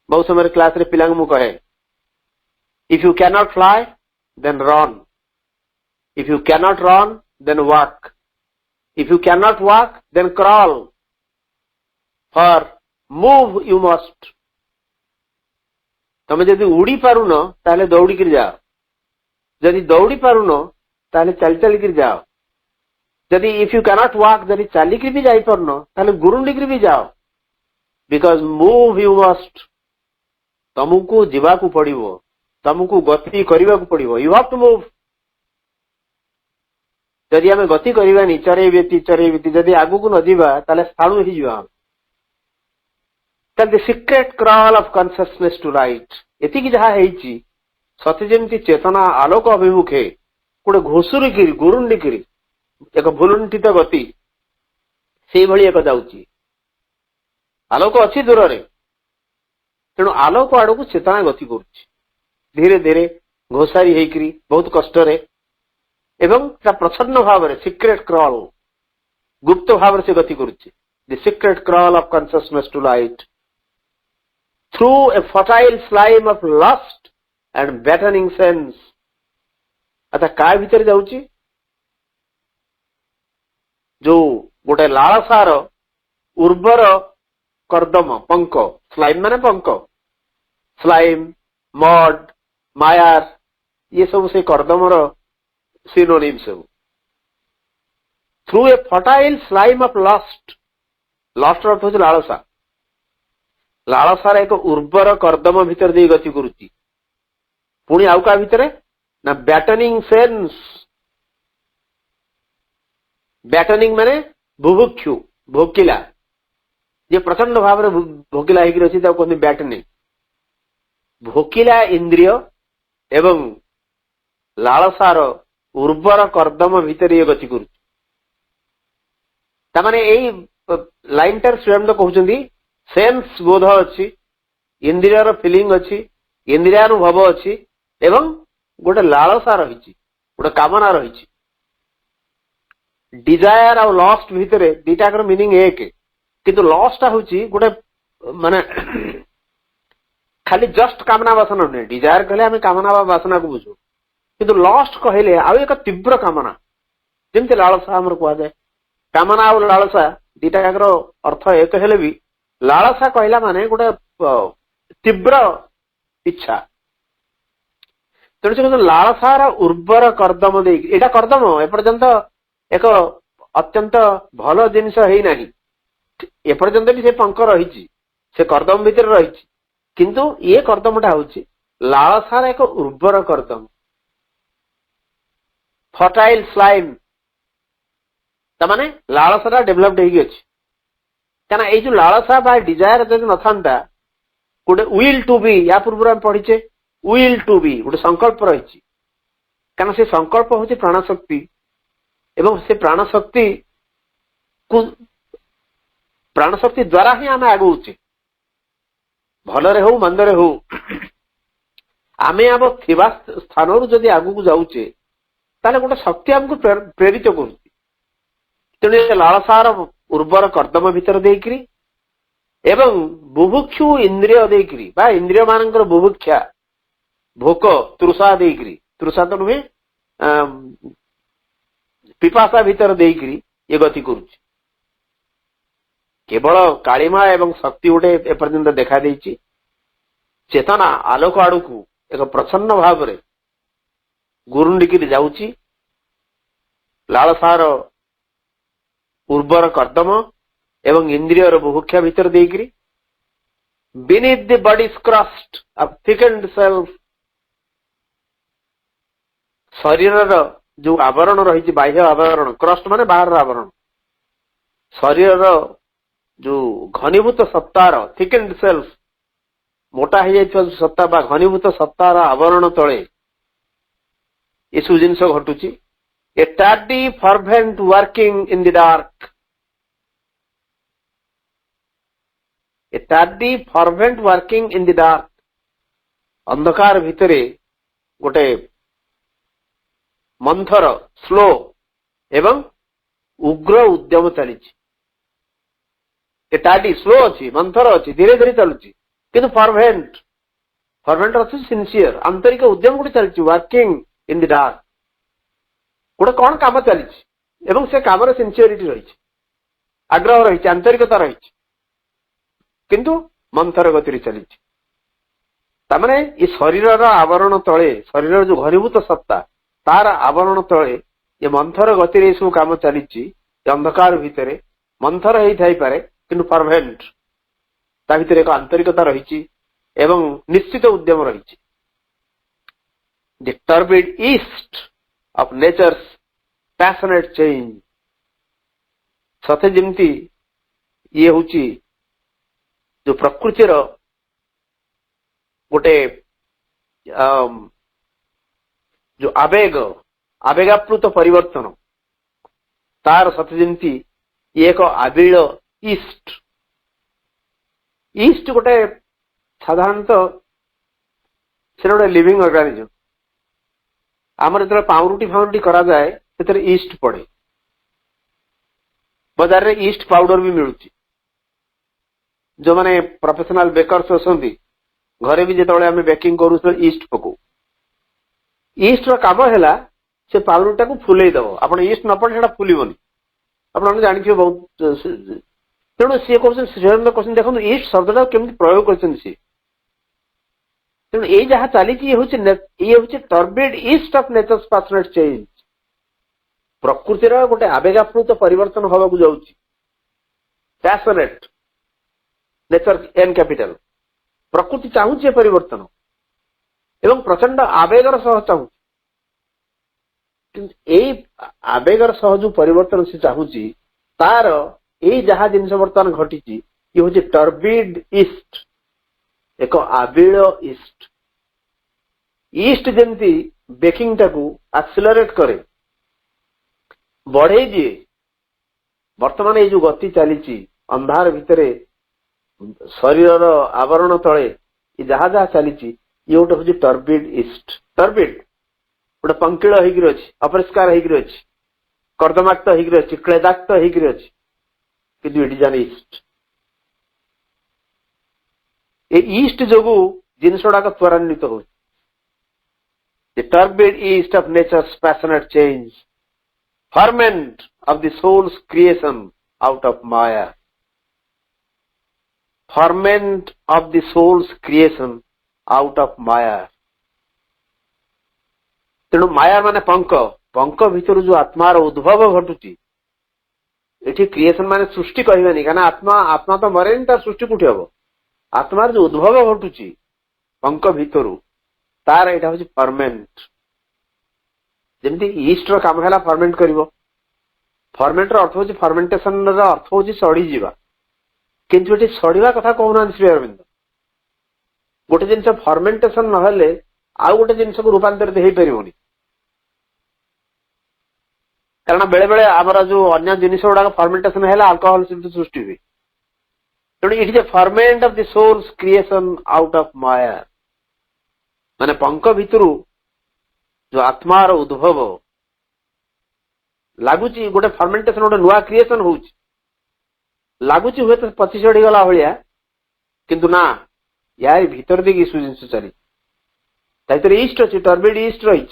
ବହୁତ ସମୟରେ କ୍ଲାସରେ ପିଲାଙ୍କୁ ମୁଁ କହେ, if you cannot fly then run, if you cannot run then walk, if you cannot walk then crawl, for move you must. ତମେ ଯଦି ଉଡି ପାରୁନ ତାହେଲେ ଦୌଡ଼ିକିରି ଯାଅ, ଯଦି ଦୌଡ଼ି ପାରୁନ ତାହେଲେ ଚାଲି ଚାଲିକିରି ଯାଅ, ଯଦି if you cannot walk ଯଦି ଚାଲିକିରି ବି ଯାଇପାରୁନ ତାହେଲେ ଗୁରୁଣ୍ଡିକିରି ବି ଯାଅ, because move you must. ତମକୁ ଯିବାକୁ ପଡିବ, ତମକୁ ଗତି କରିବାକୁ ପଡିବ, you have to move. ଯଦି ଆମେ ଗତି କରିବାନି ଚରେଇବେତି ଯଦି ଆଗକୁ ନ ଯିବା ତାହେଲେ ସ୍ଥାଣୁ ହେଇଯିବା। ତାହେଲେ secret crawl of consciousness to light, ଏତିକି ଯାହା ହେଇଛି ସତେ ଯେମିତି ଚେତନା ଆଲୋକ ଅଭିମୁଖେ ଗୋଟେ ଘୁଷୁରିକିରି ଗୁରୁଣ୍ଡିକିରି ଏକ ଭୁଲୁଣ୍ଠିତ ଗତି ସେଇଭଳି ଏକ ଯାଉଛି। ଆଲୋକ ଅଛି ଦୂରରେ, ତେଣୁ ଆଲୋକ ଆଡକୁ ଚେତନା ଗତି କରୁଛି ଧୀରେ ଧୀରେ ଘୋଷାରି ହେଇକିରି ବହୁତ କଷ୍ଟରେ ଏବଂ ତା ପ୍ରଚ୍ଛନ୍ନ ଭାବରେ ସିକ୍ରେଟ କ୍ରଲ୍ ଗୁପ୍ତ ଭାବରେ ସେ ଗତି କରୁଛି। The secret crawl of consciousness to light through a fertile slime of lust and battening sense. ଆଚ୍ଛା କାହା ଭିତରେ ଯାଉଛି? ଯୋଉ ଗୋଟେ ଲାଳସାର ଉର୍ବର କର୍ଦ୍ଦମ ପଙ୍କ, ସ୍ଲାଇମ୍ ମାନେ ପଙ୍କ, ସ୍ଲାଇମ୍, ମଡ୍, ମାୟାର, ଇଏ ସବୁ ସେଇ କର୍ଦ୍ଦମର ସିନୋନିମ୍ ସବୁ। through a fertile slime of lust, lust ଅର୍ଥ ହଉଛି ଲାଳସା। ଲାଳସାର ଏକ ଉର୍ବର କର୍ଦ୍ଦମ ଭିତରେ ଦେଇ ଗତି କରୁଛି। ପୁଣି ଆଉ କାହା ଭିତରେ ନା ବ୍ୟାଟନିଂ ସେନ୍ସ। ବ୍ୟାଟନିଂ ମାନେ ବୁଭୁକ୍ଷୁ, ଭୋକିଲା, ଯିଏ ପ୍ରଚଣ୍ଡ ଭାବରେ ଭୋକିଲା ହେଇକି ଅଛି ତାକୁ କୁହନ୍ତି ବ୍ୟାଟନିଂ। ଭୋକିଲା ଇନ୍ଦ୍ରିୟ ଏବଂ ଲାଳସାର ଉର୍ବର କର୍ଦ୍ଦମ ଭିତରେ ଇଏ ଗତି କରୁଛି। ତାମାନେ ଏଇ ଲାଇନଟାର ସ୍ୱୟଂ କହୁଛନ୍ତି ସେନ୍ସ ବୋଧ ଅଛି, ଇନ୍ଦ୍ରିୟର ଫିଲିଂ ଅଛି, ଇନ୍ଦ୍ରିୟାନୁଭବ ଅଛି ଏବଂ ଗୋଟେ ଲାଳସା ରହିଛି, ଗୋଟେ କାମନା ରହିଛି। ଡିଜାୟାର ଆଉ ଲଷ୍ଟ ଭିତରେ ଦିଟାଙ୍କର ମିନିଂ ଏକ, କିନ୍ତୁ ଲଷ୍ଟଟା ହଉଛି ଗୋଟେ ମାନେ ଖାଲି ଜଷ୍ଟ କାମନା ବାସନା ନୁହେଁ। ଡିଜାୟାର କହିଲେ ଆମେ କାମନା ବା ବାସନାକୁ ବୁଝୁ, କିନ୍ତୁ ଲଷ୍ଟ କହିଲେ ଆଉ ଏକ ତୀବ୍ର କାମନା, ଯେମିତି ଲାଳସା ଆମର କୁହାଯାଏ। କାମନା ଆଉ ଲାଳସା ଦିଟାଙ୍କର ଅର୍ଥ ଏକ ହେଲେ ବି ଲାଳସା କହିଲା ମାନେ ଗୋଟେ ତୀବ୍ର ଇଚ୍ଛା। ତେଣୁ ସେ ଲାଳସାର ଉର୍ବର କର୍ଦ୍ଦମ ଦେଇକି, ଏଇଟା କର୍ଦ୍ଦମ ଏପର୍ଯ୍ୟନ୍ତ ଏକ ଅତ୍ୟନ୍ତ ଭଲ ଜିନିଷ ହେଇନାହିଁ। ଏପର୍ଯ୍ୟନ୍ତ ବି ସେ ପଙ୍କ ରହିଛି, ସେ କର୍ଦ୍ଦମ ଭିତରେ ରହିଛି, କିନ୍ତୁ ଇଏ କର୍ଦ୍ଦମଟା ହଉଛି ଲାଳସାର ଏକ ଉର୍ବର କର୍ଦ୍ଦମ। ଫର୍ଟାଇଲ୍ ସ୍ଲାଇମ୍ तामाने लालसा डेभलप्ड ହେଇକି ଅଛି କାରଣ ଏଇ ଯୋଉ ଲାଳସା ବା ଡିଜାୟାର ଯଦି ନଥାନ୍ତା ଗୋଟେ ୱିଲ୍ ଟୁ ବି ୟା ପୂର୍ବରୁ ଆମେ ପଢିଛେ ୱିଲ୍ ଟୁ ବି ଗୋଟେ ସଂକଳ୍ପ ରହିଛି କାରଣ ସେ ସଂକଳ୍ପ ହଉଛି ପ୍ରାଣଶକ୍ତି ଏବଂ ସେ ପ୍ରାଣଶକ୍ତି ଦ୍ୱାରା ହିଁ ଆମେ ଆଗଉଛେ ଭଲରେ ହଉ ମନ୍ଦରେ ହଉ ଆମେ ଆମ ଥିବା ସ୍ଥାନରୁ ଯଦି ଆଗକୁ ଯାଉଛେ ତାହେଲେ ଗୋଟେ ଶକ୍ତି ଆମକୁ ପ୍ରେରିତ କରୁଛି ତେଣୁ ଲାଳସାର ଉର୍ବର କର୍ଦ୍ଦମ ଭିତରେ ଦେଇକରି ଏବଂ ବୁଭୁକ୍ଷୁ ଇନ୍ଦ୍ରିୟ ଦେଇକରି ବା ଇନ୍ଦ୍ରିୟ ମାନଙ୍କର ବୁଭୁକ୍ଷା ଭୋକ ତୃଷା ଦେଇକରି ତୃଷା ତ ନୁହେଁ ପିପାସା ଭିତରେ ଦେଇକରି ଏ ଗତି କରୁଛି କେବଳ କାଳିମା ଏବଂ ଶକ୍ତି ଗୋଟେ ଏପର୍ଯ୍ୟନ୍ତ ଦେଖା ଦେଇଛି ଚେତନା ଆଲୋକ ଆଡକୁ ଏକ ପ୍ରସନ୍ନ ଭାବରେ ଗୁରୁଣ୍ଡିକିରି ଯାଉଛି ଲାଳସାର ଉର୍ବର କର୍ଦ୍ଦମ ଏବଂ ଇନ୍ଦ୍ରିୟର ବୁଭୁକ୍ଷା ଭିତରେ ଦେଇକରି beneath the body's crust of thickened self ଶରୀରର ଯୋଉ ଆବରଣ ରହିଛି ବାହ୍ୟ ଆବରଣ କ୍ରଷ୍ଟ ମାନେ ବାହାରର ଆବରଣ ଶରୀରର ଯୋଉ ଘନୀଭୂତ ସତ୍ତାର thickened self ମୋଟା ହେଇଯାଇଥିବା ସତ୍ତା ବା ଘନୀଭୂତ ସତ୍ତାର ଆବରଣ ତଳେ ଏସବୁ ଜିନିଷ ଘଟୁଛି a tardy fervent working in the dark a tardy fervent working in the dark ଅନ୍ଧକାର ଭିତରେ ଗୋଟେ ମନ୍ଥର ସ୍ଲୋ ଏବଂ ଉଗ୍ର ଉଦ୍ୟମ ଚାଲିଛି ଏ ଟାର୍ଡି ସ୍ଲୋ ଅଛି ମନ୍ଥର ଅଛି ଧୀରେ ଧୀରେ ଚାଲୁଛି କିନ୍ତୁ ଫର୍ଭେଣ୍ଟ ଅଛି ସିନସିୟର ଆନ୍ତରିକ ଉଦ୍ୟମ ଗୋଟେ ଚାଲିଛି ୱାର୍କିଂ ଇନ୍ ଦି ଡାର୍କ ଗୋଟେ କଣ କାମ ଚାଲିଛି ଏବଂ ସେ କାମରେ ସିନସିୟରିଟି ରହିଛି ଆଗ୍ରହ ରହିଛି ଆନ୍ତରିକତା ରହିଛି କିନ୍ତୁ ମନ୍ଥର ଗତିରେ ଚାଲିଛି ତାମାନେ ଏ ଶରୀରର ଆବରଣ ତଳେ ଶରୀରର ଯୋଉ ଘନୀଭୂତ ସତ୍ତା ତାର ଆବରଣ ତଳେ ଏ ମନ୍ଥର ଗତିରେ ଏସବୁ କାମ ଚାଲିଛି ଏ ଅନ୍ଧକାର ଭିତରେ ମନ୍ଥର ହେଇଥାଇପାରେ କିନ୍ତୁ ଫର୍ଭେଣ୍ଟ ତା ଭିତରେ ଏକ ଆନ୍ତରିକତା ରହିଛି ଏବଂ ନିଶ୍ଚିତ ଉଦ୍ୟମ ରହିଛି ଦି ଟର୍ବିଡ ଇଷ୍ଟ ଅଫ ନେଚର୍ସ ପ୍ୟାସନେଟ ଚେଞ୍ଜ ସତେ ଯେମିତି ଇଏ ହଉଛି ଯୋଉ ପ୍ରକୃତିର ଗୋଟେ ଯୋଉ ଆବେଗାପ୍ଲୁତ ପରିବର୍ତ୍ତନ ତାର ସତେ ଯେମିତି ଇଏ ଏକ ଆବିଳ ଇଷ୍ଟ ଗୋଟେ ସାଧାରଣତଃ ସେଟା ଗୋଟେ ଲିଭିଂ ଅର୍ଗାନିଜମ ଆମର ଯେତେବେଳେ ପାଉରୁଟି କରାଯାଏ ସେଥିରେ ଇଷ୍ଟ ପଡେ ବଜାରରେ ଇଷ୍ଟ ପାଉଡର ବି ମିଳୁଛି ଯୋଉମାନେ ପ୍ରଫେସନାଲ ବେକର୍ସ ଅଛନ୍ତି ଘରେ ବି ଯେତେବେଳେ ଆମେ ବେକିଂ କରୁ ସେତେବେଳେ ଇଷ୍ଟ ପକଉ ଇଷ୍ଟର କାମ ହେଲା ସେ ପାଉରୁଟିଟାକୁ ଫୁଲେଇ ଦବ ଆପଣ ଇଷ୍ଟ ନ ପଡେ ସେଟା ଫୁଲିବନି ଆପଣ ଜାଣିଥିବେ ବହୁତ ତେଣୁ ସିଏ କହୁଛନ୍ତି ଦେଖନ୍ତୁ ଇଷ୍ଟ ଶବ୍ଦଟା କେମିତି ପ୍ରୟୋଗ କରିଛନ୍ତି ସିଏ ତେଣୁ ଏଇ ଯାହା ଚାଲିଛି ଇଏ ହଉଛି ଟର୍ବିଡ ଇଷ୍ଟ ଅଫ ନେଚର୍ସ ପ୍ୟାସନେଟ ଚେଞ୍ଜ ପ୍ରକୃତିର ଗୋଟେ ଆବେଗାପ୍ଲୁତ ପରିବର୍ତ୍ତନ ହବାକୁ ଯାଉଛି ପ୍ୟାସନେଟ ନେଚର ଏନ୍ କ୍ୟାପିଟାଲ ପ୍ରକୃତି ଚାହୁଁଛି ଏ ପରିବର୍ତ୍ତନ ଏବଂ ପ୍ରଚଣ୍ଡ ଆବେଗର ସହ ଚାହୁଁଛି କିନ୍ତୁ ଏଇ ଆବେଗର ସହ ଯୋଉ ପରିବର୍ତ୍ତନ ସେ ଚାହୁଁଛି ତାର ଏଇ ଯାହା ଜିନିଷ ବର୍ତ୍ତମାନ ଘଟିଛି ଇଏ ହଉଛି ଟର୍ବିଡ ଇଷ୍ଟ ଏକ ଆବିଳ ଇଷ୍ଟ ଯେମିତି ବେକିଂଟାକୁ ଆକ୍ସିଲରେଟ କରେ ବଢେଇ ଦିଏ ବର୍ତ୍ତମାନ ଏଇ ଯୋଉ ଗତି ଚାଲିଛି ଅନ୍ଧାର ଭିତରେ ଶରୀରର ଆବରଣ ତଳେ ଯାହା ଯାହା ଚାଲିଛି ଇଏ ଗୋଟେ ହଉଛି ଟର୍ବିଡ ଇଷ୍ଟ ଟର୍ବିଡ ଗୋଟେ ପଙ୍କିଳ ହେଇକିରି ଅଛି ଅପରିଷ୍କାର ହେଇକିରି ଅଛି କର୍ଦ୍ଦମାକ୍ତ ହେଇକିରି ଅଛି କ୍ଲେଦାକ୍ତ ହେଇକିରି ଅଛି କିନ୍ତୁ ଇଟ୍ ଇଜ ଆନ୍ ଇଷ୍ଟ ଏ ଇଷ୍ଟ ଯୋଗୁ ଜିନିଷ ଗୁଡାକ ତ୍ୱରାନ୍ୱିତ ହଉଛି The turbid east of nature's passionate change, ferment of the soul's creation out of Maya. Ferment of the soul's creation out of Maya. ତେଣୁ ମାୟା ମାନେ ପଙ୍କ ଭିତରୁ ଯୋଉ ଆତ୍ମାର ଉଦ୍ଭବ ଘଟୁଛି ଏଠି କ୍ରିଏସନ ମାନେ ସୃଷ୍ଟି କହିବେନି କାରଣ ଆତ୍ମା ତ ମରେନି ତାର ସୃଷ୍ଟି କୋଉଠି ହବ ଆତ୍ମାର ଯୋଉ ଉଦ୍ଭବ ଘଟୁଛି ପଙ୍କ ଭିତରୁ ତାର ଏଇଟା ହଉଛି ଫର୍ମେଣ୍ଟ ଯେମିତି ଇଷ୍ଟର କାମ ହେଲା ଫର୍ମେଣ୍ଟ କରିବ फर्मेंटर अर्थ हूँ फर्मेंटेशन अर्थ हूँ सड़ी जावा किंतु ये सड़वा कथा कहना श्री अरविंद गोटे जिन फर्मेंटेशन ना आउ गोटे जिन को रूपांतरित हो पार कारण बेले बेले आमर जो अन्य जिन गुड़ा फर्मेंटेशन है अल्कोहल सृष्टि हुए तेणु it is a ferment of the soul's creation out of mire माने पंक भितर जो आत्मार उद्भव लगुच गोटे फर्मेंटेशन गोटे नुआ क्रिएशन हो लगुच हुए तो पची चढ़ी गला भाया किंतु ना या भीतर देखिए सब जिन चली ईस्ट अच्छी टर्बिड ईस्ट रही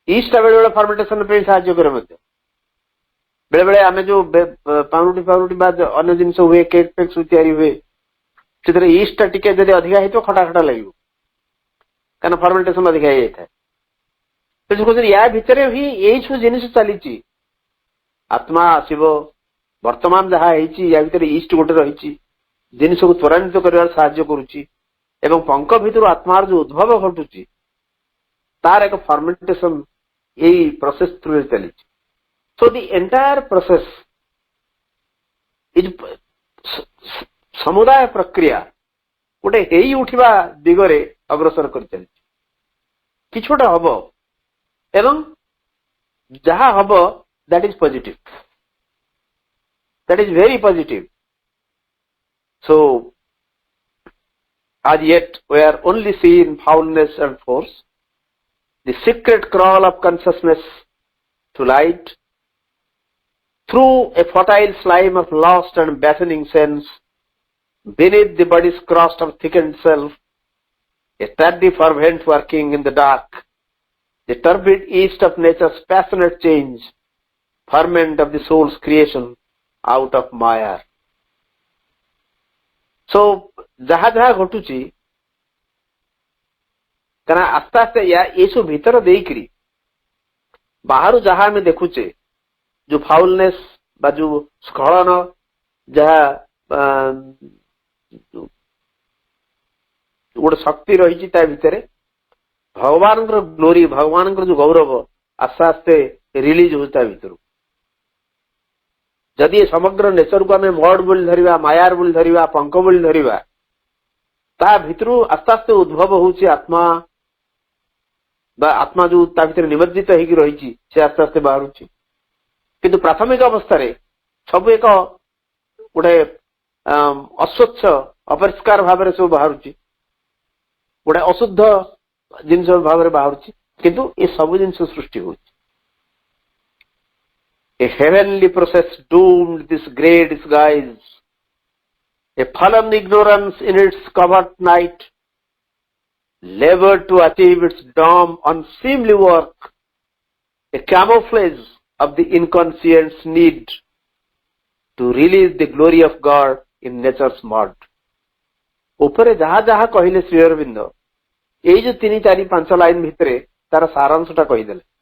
ईस्ट बेले बेले फर्मेंटेशन साहाଯ୍य करे बेले बेले आम जो पाउरुटी बाद अन्य जिन हुए केक फेक सब तैयारी हुए से ईस्ट टिके जब अधिका हो खटा खटा लगे क्या फर्मेंटेशन अधिका हो जाए कहते या भितर भी यही सब जिन चली आत्मा आसव वर्तमान जहाँ या भीतर ईस्ट गोटे रही जिन को त्वरान्वित कर साहाଯ୍य करुच्ची एवं पंक भितर आत्मार जो उद्भव घटुची तार एक फर्मेंटेशन यही प्रोसेस थ्रू चली so the entire process is समुदाय प्रक्रिया गोटे हेई उठिबा दिगरे अग्रसर कर चली किछ गोटे हब एवं जहाँ hub that is positive that is very positive so as yet we are only seeing foulness and force the secret crawl of consciousness to light through a fertile slime of lost and battening sense beneath the body's crust of thickened self a steady fervent working in the dark the turbid east of nature's passionate change ferment of the soul's creation out of maya सो जहा जहा घटुची कारण आस्ते आस्ते ये सब भीतर देकरी बाहर जहाँ आम देखुचे जो फाउलनेस बा जो स्खलन जहाँ गोटे शक्ति रही भितर भगवान ग्लोरी भगवान जो गौरव आस्ते आस्ते रिलीज हो भीतर जदि समग्र नेचर को आम मड बोली धरिबा मायार बोली धरिबा पंक बोली धरिबा ता भितर आस्ते आस्ते उद्भव होची आत्मा बा आत्मा जो ता भितर निमज्जित होगी रही से आस्ते आस्ते बाहर किंतु प्राथमिक अवस्था रे सब एक गोटे अस्वच्छ अपरिष्कार भाव सब बाहर गोटे अशुद्ध जिन भाव बाहर किंतु ये सब जिन सृष्टि हो A heavenly process doomed this grey disguise, a fallen ignorance in its covert night, labored to achieve its dumb, unseemly work, a camouflage of the inconscient's need to release the glory of God in nature's mud. ऊपर जहाँ जहाँ कहले श्री अरविंद ये जो 3-4-5 लाइन भितर तार सारांशटा कहीदेले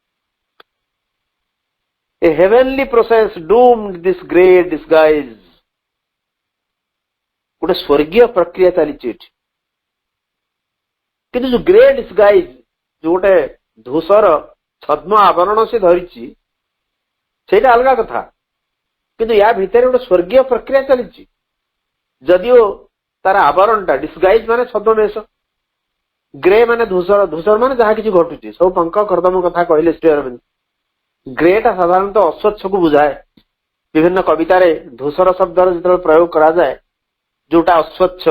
A heavenly process doomed this great disguise. गोटे स्वर्गीय प्रक्रिया चली किंतु जो ग्रे डिस्गाइज जो गोटे धूसर छद्म आवरण से धरी से अलग कथा किंतु या भितर गोटे स्वर्गीय प्रक्रिया चली जदिओ तार आवरण टा डिस्गाइज माने छद्मवेश ग्रे माने धूसर धूसर माने जहाँ किसी घटुची सब पंक कर्दम कथा कहले श्री अरविंद ग्रेटा साधारणतः अस्वच्छ को बुझाए विभिन्न कवितार धूसर शब्द जो प्रयोग करा जाए जोटा अस्वच्छ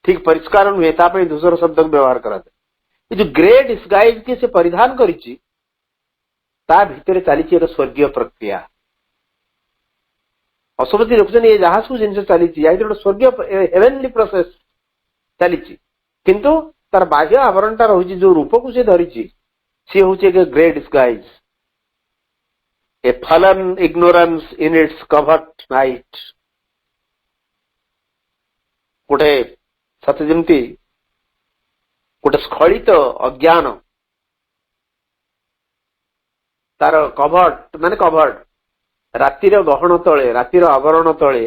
ठीक परिष्कार नुहे धूसर शब्द को व्यवहार करा जाए जो ग्रे डिस्गाइज की से परिधान करिछि ता भितर चली एक स्वर्गीय प्रक्रिया अशुभती देखुन ये जहाँ सब जिन चली गोटे स्वर्गीय हेवेनली प्रोसेस चली किंतु तार बाह्य आवरणटा रही जो रूप को सी धरी सी हूँ एक grey disguise A fallen ignorance in its covert night. गोटे सत्य जमती गोटे स्खलित अज्ञान तार कभर्ट माने कभर्ट रातिर गहन तले रातिर आवरण तले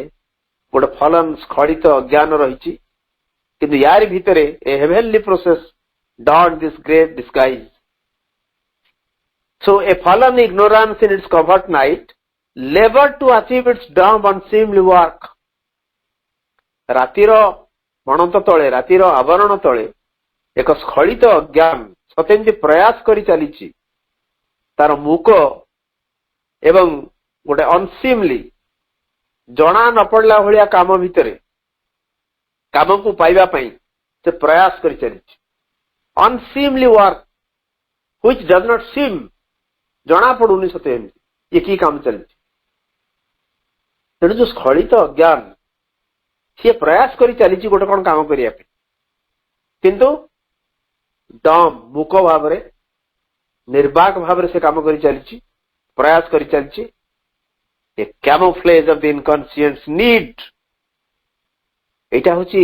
गोटे फलन स्खलित अज्ञान रही किंतु यार भितरे a heavenly process donned this great disguise So a fallen ignorance in its covert night labored to achieve its dumb unseemly work. ରାତିର ମଣତ ତଳେ ରାତିର ଆବରଣ ତଳେ ଏକ ସ୍ଖଳିତ ଅଜ୍ଞାନ ସତେମିତି ପ୍ରୟାସ କରି ଚାଲିଛି ତାର ମୁକ ଏବଂ ଗୋଟେ ଅନସିମଲି ଜଣା ନ ପଡିଲା ଭଳିଆ କାମ ଭିତରେ କାମକୁ ପାଇବା ପାଇଁ ସେ ପ୍ରୟାସ କରି ଚାଲିଛି ଅନସିମଲି work which does not seem ଜଣା ପଡୁନି ସତେ ଏମିତି ଇଏ କି କାମ ଚାଲିଛି ତେଣୁ ଯୋଉ ସ୍ଖଳିତ ଅଜ୍ଞାନ ସିଏ ପ୍ରୟାସ କରି ଚାଲିଛି ଗୋଟେ କଣ କାମ କରିବା ପାଇଁ କିନ୍ତୁ ଡମ୍ ମୁକ ଭାବରେ ନିର୍ବାକ ଭାବରେ ସେ କାମ କରି ଚାଲିଛି ପ୍ରୟାସ କରି ଚାଲିଛି a camouflage of the inconscious need ଏଇଟା ହଉଛି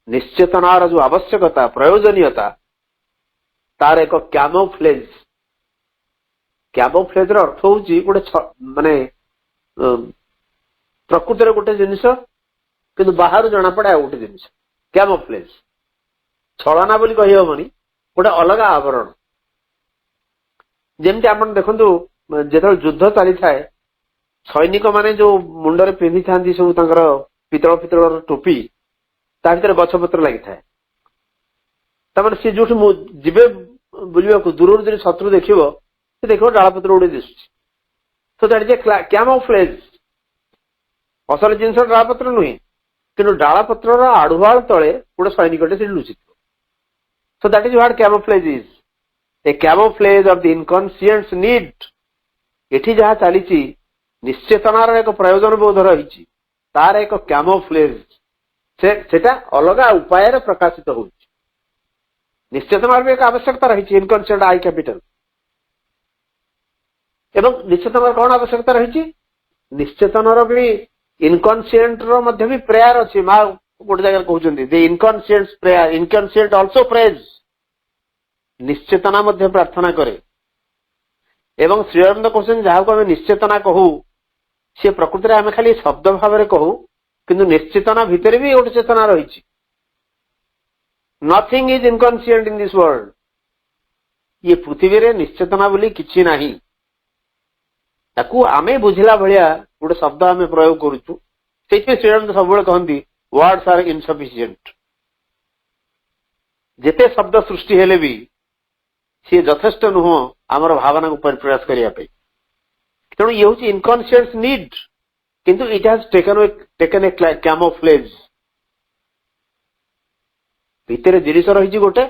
ନିଶ୍ଚେତନାର ଯୋଉ ଆବଶ୍ୟକତା ପ୍ରୟୋଜନୀୟତା ତାର ଏକ କ୍ୟାମୋଫ୍ଲେଜର ଅର୍ଥ ହଉଛି ଗୋଟେ ମାନେ ପ୍ରକୃତିରେ ଗୋଟେ ଜିନିଷ କିନ୍ତୁ ବାହାରୁ ଜଣାପଡେ ଆଉ ଗୋଟେ ଜିନିଷ କ୍ୟାମୋଫ୍ଲେଜ ଛଳନା ବୋଲି କହିହବନି ଗୋଟେ ଅଲଗା ଆବରଣ ଯେମିତି ଆପଣ ଦେଖନ୍ତୁ ଯେତେବେଳେ ଯୁଦ୍ଧ ଚାଲିଥାଏ ସୈନିକ ମାନେ ଯୋଉ ମୁଣ୍ଡରେ ପିନ୍ଧିଥାନ୍ତି ସବୁ ତାଙ୍କର ପିତଳର ଟୋପି ତା ଭିତରେ ଗଛପତ୍ର ଲାଗିଥାଏ ତାମାନେ ସେ ଯୋଉଠି ଯିବେ ବୁଲିବାକୁ ଦୂରରୁ ଯଦି ଶତ୍ରୁ ଦେଖିବ ସେ ଦେଖିବ ଡାଳପତ୍ର ଉଡେଇ ଦିଶୁଛି ତ ଦ୍ୟାଟ୍ ଇଜ ଏ କ୍ୟାମୋଫ୍ଲେଜ ଅସଲ ଜିନିଷ ଡାଳପତ୍ର ନୁହେଁ କିନ୍ତୁ ଡାଳପତ୍ରର ଆଢୁଆଳ ତଳେ ଗୋଟେ ସୈନିକଟେ ସେଠି ଲୁଚିଥିବ so that is what camouflage is a camouflage of the inconscious need ଏଠି ଯାହା ଚାଲିଛି ନିଶ୍ଚେତନାର ଏକ ପ୍ରୟୋଜନ ବୋଧ ରହିଛି ତାର ଏକ କ୍ୟାମୋଫ୍ଲେଜ ସେଟା ଅଲଗା ଉପାୟରେ ପ୍ରକାଶିତ ହେଉଛି ନିଶ୍ଚେତନାର ବି ଏକ ଆବଶ୍ୟକତା ରହିଛି ଇନକନସିଏଣ୍ଟ ଆଇ କ୍ୟାପିଟାଲ ଏବଂ ନିଶ୍ଚେତନାର କଣ ଆବଶ୍ୟକତା ରହିଛି ନିଶ୍ଚେତନର ବି ଇନକନସିଏଣ୍ଟର ମଧ୍ୟ ବି ପ୍ରେୟାର ଅଛି ମା ଗୋଟେ ଜାଗାରେ କହୁଛନ୍ତି ଦି ଇନକନସିଏଣ୍ଟ ପ୍ରେୟାର ଇନକନସିଏଣ୍ଟ ଅଲସୋ ପ୍ରେଜ୍ ନିଶ୍ଚେତନା ମଧ୍ୟ ପ୍ରାର୍ଥନା କରେ ଏବଂ ଶ୍ରୀଅରବିନ୍ଦ କହୁଛନ୍ତି ଯାହାକୁ ଆମେ ନିଶ୍ଚେତନା କହୁ ସେ ପ୍ରକୃତିରେ ଆମେ ଖାଲି ଶବ୍ଦ ଭାବରେ କହୁ କିନ୍ତୁ ନିଶ୍ଚେତନା ଭିତରେ ବି ଗୋଟେ ଚେତନା ରହିଛି nothing is inconscient in this world ଇଏ ପୃଥିବୀରେ ନିଶ୍ଚେତନା ବୋଲି କିଛି ନାହିଁ ତାକୁ ଆମେ ବୁଝିଲା ଭଳିଆ ଗୋଟେ ଶବ୍ଦ ଆମେ ପ୍ରୟୋଗ କରୁଛୁ ସେଇଥିପାଇଁ ଶ୍ରୀଅରବିନ୍ଦ ସବୁବେଳେ କହନ୍ତି ୱାର୍ଡସ୍ ଆର୍ ଇନସଫିସିଏଣ୍ଟ ଯେତେ ଶବ୍ଦ ସୃଷ୍ଟି ହେଲେ ବି ସିଏ ଯଥେଷ୍ଟ ନୁହଁ ଆମର ଭାବନାକୁ ପରିପ୍ରକାଶ କରିବା ପାଇଁ ତେଣୁ ଇଏ ହେଉଛି ଇନକନସିଏଣ୍ଟ ନିଡ୍ କିନ୍ତୁ ଇଟ୍ ହାଜ୍ ଟେକେନ୍ ଏ କ୍ୟାମୋଫ୍ଲେଜ ଭିତରେ ଜିନିଷ ରହିଛି ଗୋଟେ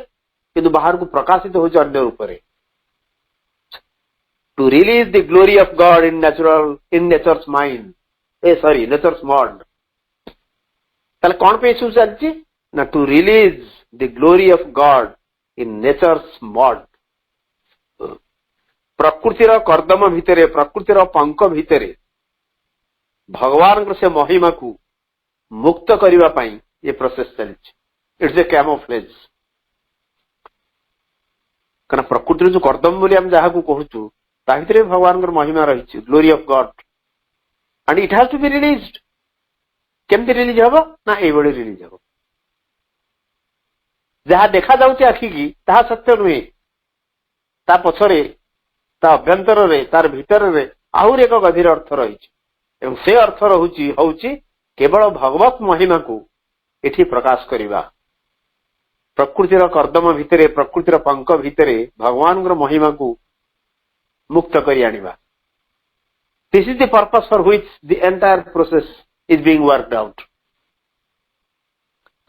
କିନ୍ତୁ ବାହାରକୁ ପ୍ରକାଶିତ ହେଉଛି ଅନ୍ୟ ରୂପରେ to release the glory of God in nature's mind nature's mind ତାହେଲେ କଣ ପାଇଁ ସବୁ ଚାଲିଛି ନା to release the glory of God in nature's mud ପ୍ରକୃତିର କର୍ଦ୍ଦମ ଭିତରେ ପ୍ରକୃତିର ପଙ୍କ ଭିତରେ ଭଗବାନଙ୍କର ସେ ମହିମାକୁ ମୁକ୍ତ କରିବା ପାଇଁ ଏ ପ୍ରୋସେସ ଚାଲିଛି ଇଟ୍ସ ଏ କ୍ୟାମୋଫ୍ଲେଜ କାରଣ ପ୍ରକୃତିର ଯୋଉ କର୍ଦ୍ଦମ ବୋଲି ଆମେ ଯାହାକୁ କହୁଛୁ ତା ଭିତରେ ଭଗବାନଙ୍କର ମହିମା ରହିଛି glory of god and it has two B released କେମିତି ରିଲିଜ ହବ ନା ଏଇଭଳି ରିଲିଜ ହବ ଯାହା ଦେଖାଯାଉଛି ଆଖିକି ତାହା ସତ୍ୟ ନୁହେଁ ତା ପଛରେ ତା ଅଭ୍ୟନ୍ତରରେ ତାର ଭିତରରେ ଆହୁରି ଏକ ଗଭୀର ଅର୍ଥ ରହିଛି ଏବଂ ସେ ଅର୍ଥ ହଉଛି କେବଳ ଭଗବତ ମହିମାକୁ ଏଠି ପ୍ରକାଶ କରିବା ପ୍ରକୃତିର କର୍ଦ୍ଦମ ଭିତରେ ପ୍ରକୃତିର ପଙ୍କ ଭିତରେ ଭଗବାନଙ୍କର ମହିମାକୁ ମୁକ୍ତ କରି ଆଣିବା this is the purpose for which the entire process is being worked out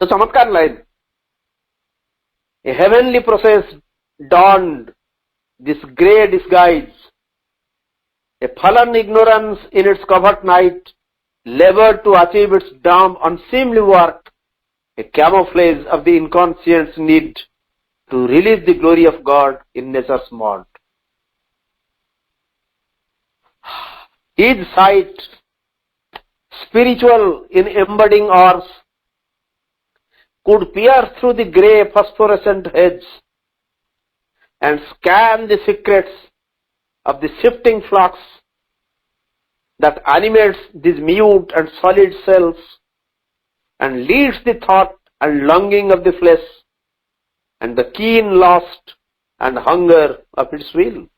ତ ଚମତ୍କାର line A heavenly process donned this grey disguise. A fallen ignorance in its covert night labored to achieve its dumb, unseemly work, a camouflage of the inconscious need to release the glory of God in nature's mud. Each sight, spiritual in embodying ours, could peer through the grey phosphorescent hedge and scan the secrets of the shifting flux that animates these mute and solid selves and leads the thought and longing of the flesh and the keen lust and hunger of its will.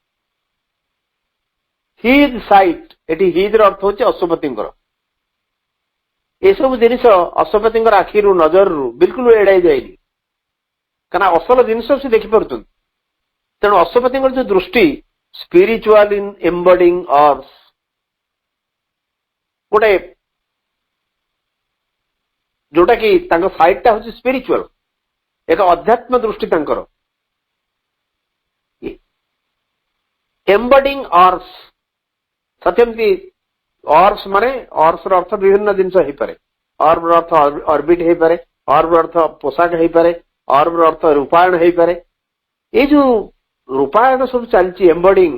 His sight, ଏଠି ହିଜ୍ ର ଅର୍ଥ ହଉଛି ଅଶ୍ୱପତିଙ୍କର। ଏସବୁ ଜିନିଷ ଅଶ୍ୱପତିଙ୍କର ଆଖିରୁ ନଜରରୁ ବିଲକୁଲ ଏଡାଇ ଯାଇନି, କାରଣ ଅସଲ ଜିନିଷ ସେ ଦେଖିପାରୁଛନ୍ତି। ତେଣୁ ଅଶ୍ୱପତିଙ୍କର ଯୋଉ ଦୃଷ୍ଟି ସ୍ପିରିଚୁଆଲ ଇନ୍ ଏମ୍ବଡିଂ ଅର୍ଥ, ଗୋଟେ ଯୋଉଟା କି ତାଙ୍କ ସାଇଟ୍ ଟା ହଉଛି ସ୍ପିରିଚୁଆଲ, ଏକ ଅଧ୍ୟାତ୍ମ ଦୃଷ୍ଟି ତାଙ୍କର। ଏମ୍ବଡିଂ ଅର୍ଥ, ସତ୍ୟମିତି ଅର୍ଥ ମାନେ ଅର୍ଥ ର ଅର୍ଥ ବିଭିନ୍ନ ଜିନିଷ ହେଇପାରେ। ଅର୍ବ ର ଅର୍ଥ ଅର୍ବିଟ ହେଇପାରେ, ଅର୍ବ ର ଅର୍ଥ ପୋଷାକ ହେଇପାରେ, ଅର୍ବ ର ଅର୍ଥ ରୂପାୟଣ ହେଇପାରେ। ଏଇ ଯୋଉ ରୂପାୟଣ ସବୁ ଚାଲିଛି, ଏମ୍ବଡିଂ,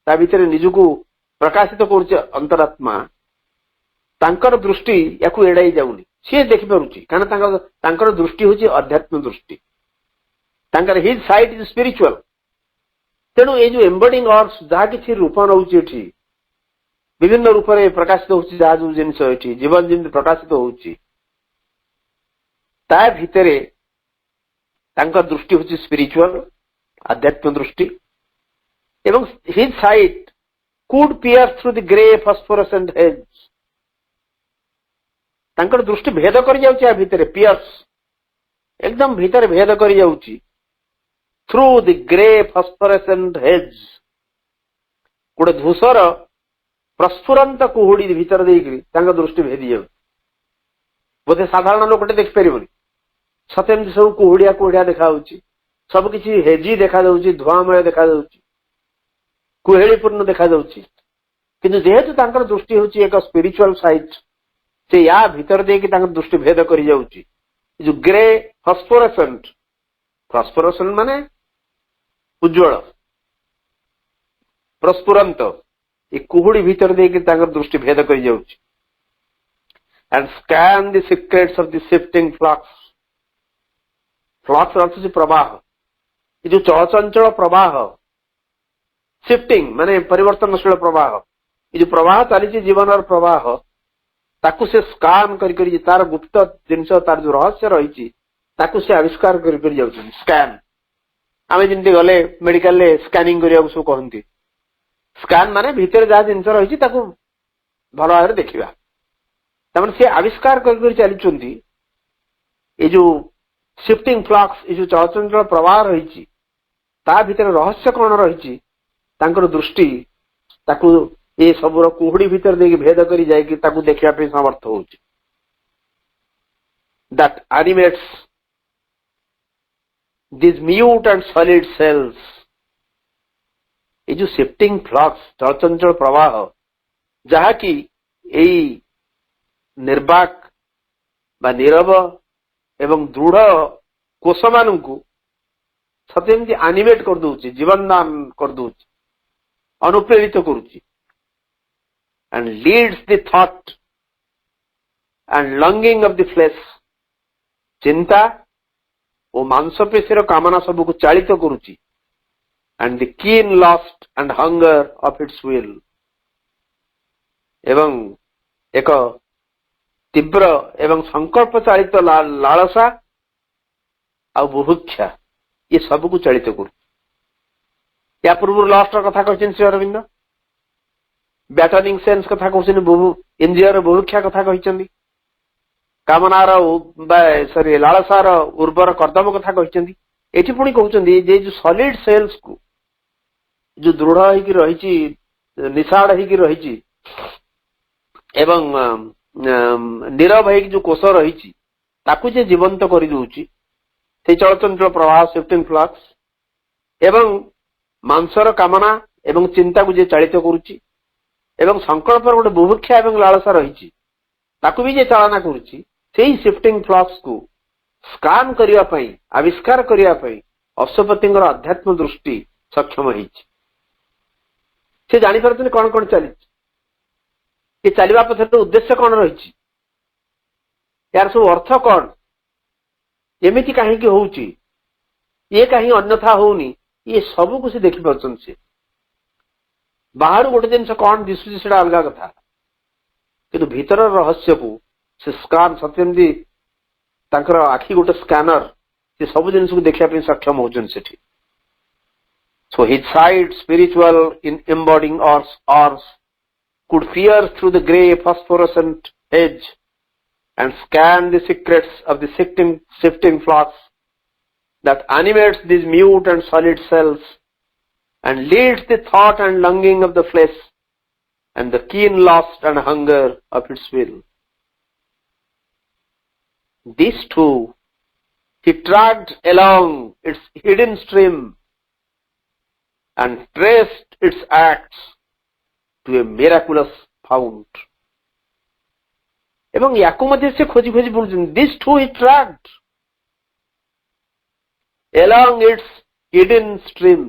ତା ଭିତରେ ନିଜକୁ ପ୍ରକାଶିତ କରୁଛି ଅନ୍ତରାତ୍ମା, ତାଙ୍କର ଦୃଷ୍ଟି ୟାକୁ ଏଡାଇ ଯାଉନି, ସିଏ ଦେଖିପାରୁଛି, କାରଣ ତାଙ୍କର ଦୃଷ୍ଟି ହଉଛି ଅଧ୍ୟାତ୍ମ ଦୃଷ୍ଟି। ତାଙ୍କର ହିଜ୍ ସାଇଟ୍ ଇଜ୍ ସ୍ପିରିଚୁଆଲ। ତେଣୁ ଏଇ ଯୋଉ ଏମ୍ବଡିଂ ଅର୍ଥ ଯାହା କିଛି ରୂପ ରହୁଛି ଏଠି, ବିଭିନ୍ନ ରୂପରେ ପ୍ରକାଶିତ ହଉଛି, ଯାହା ଯୋଉ ଜିନିଷ ଏଠି ଜୀବନ ଯେମିତି ପ୍ରକାଶିତ ହଉଛି, ତା ଭିତରେ ତାଙ୍କ ଦୃଷ୍ଟି ହଉଛି ସ୍ପିରିଚୁଆଲ, ଆଧ୍ୟାତ୍ମ ଦୃଷ୍ଟି। ଏବଂ his sight could pierce through the grey phosphorescent haze, ତାଙ୍କର ଦୃଷ୍ଟି ଭେଦ କରି ଯାଉଛି ଆ ଭିତରେ, ପିୟର୍ସ ଏକଦମ ଭିତରେ ଭେଦ କରି ଯାଉଛି, through the grey phosphorescent hedge, ଗୋଟେ ଧୂସର ପ୍ରସ୍ଫୁରନ୍ତ କୁହୁଡି ଭିତରେ ଦେଇକରି ତାଙ୍କ ଦୃଷ୍ଟି ଭେଦି ଯାଉଛି। ବୋଧେ ସାଧାରଣ ଲୋକଟେ ଦେଖିପାରିବନି, ସତେ ଏମିତି ସବୁ କୁହୁଡିଆ କୁହୁଡିଆ ଦେଖାଯାଉଛି, ସବୁ କିଛି ହେଜି ଦେଖାଯାଉଛି, ଧୂଆଁମୟ ଦେଖାଯାଉଛି, କୁହେଳିପୂର୍ଣ୍ଣ ଦେଖାଯାଉଛି। କିନ୍ତୁ ଯେହେତୁ ତାଙ୍କର ଦୃଷ୍ଟି ହେଉଛି ଏକ ସ୍ପିରିଚୁଆଲ ସାଇଟ୍, ସେ ୟା ଭିତରେ ଦେଇକି ତାଙ୍କର ଦୃଷ୍ଟି ଭେଦ କରି ଯାଉଛି। ଯୋଉ ଗ୍ରେ ଫସ୍ଫୋରସେଣ୍ଟ, ଫସ୍ଫୋରସେଣ୍ଟ ମାନେ ଉଜ୍ଜଳ ପ୍ରସ୍ଫୁରନ୍ତ, ଏ କୁହୁଡି ଭିତରେ ଦେଇକି ତାଙ୍କର ଦୃଷ୍ଟି ଭେଦ କରି ଯାଉଛି। and scan the secrets of the shifting flux. Flux ଅର୍ଥ ହେଉଛି ପ୍ରବାହ, ଏ ଯୋଉ ଚଳଚଞ୍ଚଳ ପ୍ରବାହ, ସିଫ୍ଟିଂ ମାନେ ପରିବର୍ତ୍ତନଶୀଳ ପ୍ରବାହ, ଏ ଯୋଉ ପ୍ରବାହ ଚାଲିଛି ଜୀବନର ପ୍ରବାହ, ତାକୁ ସେ ସ୍କାନ କରି କରି ତାର ଗୁପ୍ତ ଜିନିଷ, ତାର ଯୋଉ ରହସ୍ୟ ରହିଛି, ତାକୁ ସେ ଆବିଷ୍କାର କରି କରି ଯାଉଛନ୍ତି। ସ୍କାନ, ଆମେ ଯେମିତି ଗଲେ ମେଡିକାଲରେ ସ୍କାନିଂ କରିବାକୁ ସବୁ କହନ୍ତି। ସ୍କାନ ମାନେ ଭିତରେ ଯାହା ଜିନିଷ ରହିଛି ତାକୁ ଭଲ ଭାବରେ ଦେଖିବା। ତାମାନେ ସେ ଆବିଷ୍କାର କରି କରି ଚାଲିଛନ୍ତି ଏଇ ଯୋଉ ସିଫ୍ଟିଂ ଫ୍ଲକ୍ସ, ଏଇ ଯୋଉ ଚଳଚଞ୍ଚଳ ପ୍ରବାହ ରହିଛି, ତା ଭିତରେ ରହସ୍ୟ କଣ ରହିଛି, ତାଙ୍କର ଦୃଷ୍ଟି ତାକୁ ଏ ସବୁର କୁହୁଡି ଭିତରେ ଦେଇକି ଭେଦ କରି ଯାଇକି ତାକୁ ଦେଖିବା ପାଇଁ ସମର୍ଥ ହଉଛି। that animates these mute and solid cells, ଏ ଯୋଉ ସିଫ୍ଟିଂ ଫ୍ଲକ୍ସ, ଚଳଚଞ୍ଚଳ ପ୍ରବାହ, ଯାହାକି ଏଇ ନିର୍ବାକ ବା ନୀରବ ଏବଂ ଦୃଢ କୋଷମାନଙ୍କୁ ସତେ ଯେମିତି ଆନିମେଟ କରିଦଉଛି, ଜୀବନ ଦାନ କରିଦଉଛି, ଅନୁପ୍ରେରିତ କରୁଛି। and leads the thought and longing of the flesh, ଚିନ୍ତା ଓ ମାଂସପେଶୀର କାମନା ସବୁକୁ ଚାଳିତ କରୁଛି। and the keen lust and hunger of its will, ଏବଂ ଏକ ତୀବ୍ର ଏବଂ ସଂକଳ୍ପ ଚାଳିତ ଲାଳସା ଆଉ ବୁଭୁକ୍ଷା, ଏ ସବୁକୁ ଚାଳିତ କରୁଛି। ୟା ପୂର୍ବରୁ ଲଷ୍ଟର କଥା କହିଛନ୍ତି ଶ୍ରୀ ଅରବିନ୍ଦ, ବ୍ୟାଟନିଂ ସେନ୍ସ କଥା କହୁଛନ୍ତି, ଇନ୍ଦ୍ରିୟର ବୁଭୁକ୍ଷା କଥା କହିଛନ୍ତି, କାମନାର ଲାଳସାର ଉର୍ବର କର୍ଦ୍ଦମ କଥା କହିଛନ୍ତି। ଏଠି ପୁଣି କହୁଛନ୍ତି ଯେ ଯୋଉ ସଲିଡ ସେଲ୍ସକୁ, ଯୋଉ ଦୃଢ ହେଇକି ରହିଛି, ନିଶାଡ ହେଇକି ରହିଛି ଏବଂ ନୀରବ ହେଇକି ଯୋଉ କୋଷ ରହିଛି, ତାକୁ ଯେ ଜୀବନ୍ତ କରିଦଉଛି, ସେଇ ଚଳଚଞ୍ଚଳ ପ୍ରବାହ, ସିଫ୍ଟିଂ ଫ୍ଲକ୍ସ, ଏବଂ ମାଂସର କାମନା ଏବଂ ଚିନ୍ତାକୁ ଯେ ଚାଳିତ କରୁଛି, ଏବଂ ସଂକଳ୍ପର ଗୋଟେ ବୁଭୁକ୍ଷା ଏବଂ ଲାଳସା ରହିଛି, ତାକୁ ବି ଯେ ଚାଳନା କରୁଛି, ସେଇ ସିଫ୍ଟିଂ ଫ୍ଲକ୍ସକୁ ସ୍କାନ କରିବା ପାଇଁ, ଆବିଷ୍କାର କରିବା ପାଇଁ ଅଶ୍ୱପତିଙ୍କର ଅଧ୍ୟାତ୍ମ ଦୃଷ୍ଟି ସକ୍ଷମ ହେଇଛି। ସେ ଜାଣିପାରୁଛନ୍ତି କଣ କଣ ଚାଲିଛି, ଏ ଚାଲିବା ପଛରେ ଉଦ୍ଦେଶ୍ୟ କଣ ରହିଛି, ଏହାର ସବୁ ଅର୍ଥ କଣ, ଏମିତି କାହିଁକି ହଉଛି, ଇଏ କାହିଁକି ଅନ୍ୟଥା ହଉନି, ଇଏ ସବୁକୁ ସେ ଦେଖିପାରୁଛନ୍ତି। ସେ ବାହାରୁ ଗୋଟେ ଜିନିଷ କଣ ଦିଶୁଛି ସେଟା ଅଲଗା କଥା, କିନ୍ତୁ ଭିତରର ରହସ୍ୟକୁ ସେ ସ୍କାନ, ସତ୍ୟମିତି ତାଙ୍କର ଆଖି ଗୋଟେ ସ୍କାନର, ସେ ସବୁ ଜିନିଷକୁ ଦେଖିବା ପାଇଁ ସକ୍ଷମ ହଉଛନ୍ତି ସେଠି। So his side, spiritual in embodying ours, could peer through the grey phosphorescent edge and scan the secrets of the shifting flux that animates these mute and solid cells and leads the thought and longing of the flesh and the keen lust and hunger of its will. These two he tracked along its hidden stream and traced its acts to a miraculous fount. ଏବଂ ୟାକୁ ମଧ୍ୟ ସେ ଖୋଜି ଖୋଜି ବୁଲୁଛନ୍ତି. These two he tracked along its hidden stream.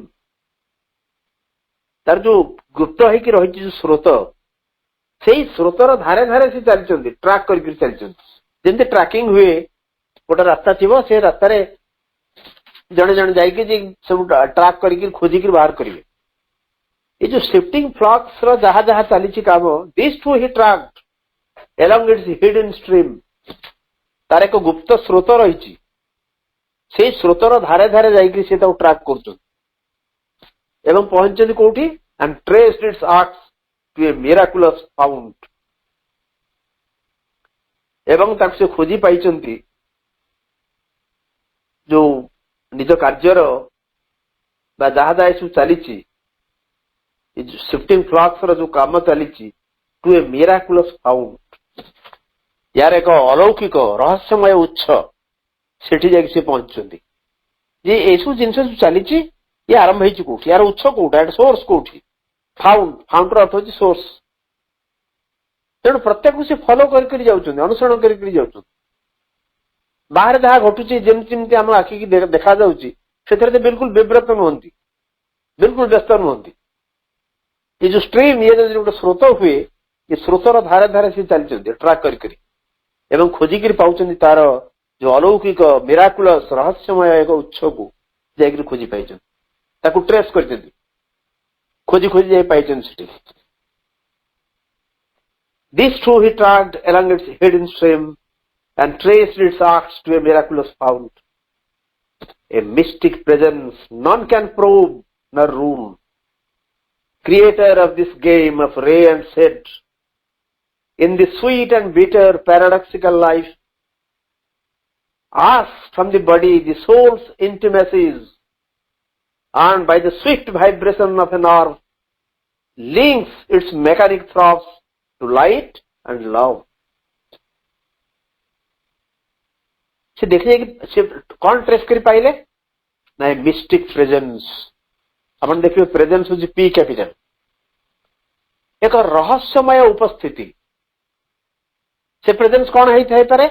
ତାର ଯୋଉ ଗୁପ୍ତ ହେଇକି ରହିଛି ଯୋଉ ସ୍ରୋତ, ସେଇ ସ୍ରୋତର ଧାରେ ଧାରେ ସେ ଚାଲିଛନ୍ତି, ଟ୍ରାକ୍ କରିକି ଚାଲିଛନ୍ତି. ଯେମିତି ଟ୍ରାକିଂ ହୁଏ, ଗୋଟେ ରାସ୍ତା ଥିବ, ସେ ରାସ୍ତାରେ ଜଣେ ଜଣେ ଯାଇକି ସବୁ ଟ୍ରାକ୍ କରିକି ଖୋଜିକି ବାହାର କରିବେ. ଏଇ ଯୋଉ ସିଫ୍ଟିଂ ଫ୍ଲକ୍ସ ର ଯାହା ଯାହା ଚାଲିଛି କାମ, this too he tracked along its hidden stream. ତାର ଏକ ଗୁପ୍ତ ସ୍ରୋତ ରହିଛି, ସେଇ ସ୍ରୋତର ଧାରେ ଧାରେ ଯାଇକି ସେ ତାକୁ ଟ୍ରାକ୍ କରୁଛନ୍ତି ଏବଂ ପହଞ୍ଚିଛନ୍ତି କୋଉଠି? and traced its acts to a miraculous fount. ଏବଂ ତାକୁ ସେ ଖୋଜି ପାଇଛନ୍ତି ଯୋଉ ନିଜ କାର୍ଯ୍ୟର ବା ଯାହା ଯାହା ସବୁ ଚାଲିଛି, ସିଫ୍ଟିଂ ଫ୍ଲକ୍ସ ର ଯୋଉ କାମ ଚାଲିଛି, to a miraculous fount. यार एक अलौकिक रहस्यमय उच्च सेठी जाके से पहुंचुंदी जे एसु जिंस चली ये आरंभ होई कोठी यार उच्च कोठा एट सोर्स कोठी फाउंडर अर्थ होची सोर्स. तेणु प्रत्येक से फॉलो करके जाउछन, अनुसरण करके जाउछन. बाहर जहाँ घटुची जेमती आम आखि की देखा जाउची सेथरे बिल्कुल विव्रत नुहंती, बिल्कुल व्यस्त नुहंती. ये जो स्ट्रीम, ये जो गोटे स्रोत हुए, ये स्रोतर धारे धारे से चलते ट्राक करी एवं खोजिकी पाउछन्ति तार जो अलौकिक मिराकुलस रहस्यमय एक उच्च को जाकर खोजी पाइछन्ति, ताकू ट्रेस करछन्ति, खोजी खोजी जाई पाइछन्ति सेठी. These two he tracked along its hidden stream and traced its acts to a miraculous fount, a mystic presence none can probe nor rule, creator of this game of ray and shade. In the sweet and bitter paradoxical life, asked from the body the soul's intimacies, and by the swift vibration of a nerve, links its mechanic throbs to light and love. से देखिए कि से कौन ट्रेस कर पाइले ना मिस्टिक प्रेजेंस. अपन देखिए प्रेजेंस होची पी कैपिटल, एक रहस्यमय उपस्थिति. से प्रेजेंस कौन है थाई पारे?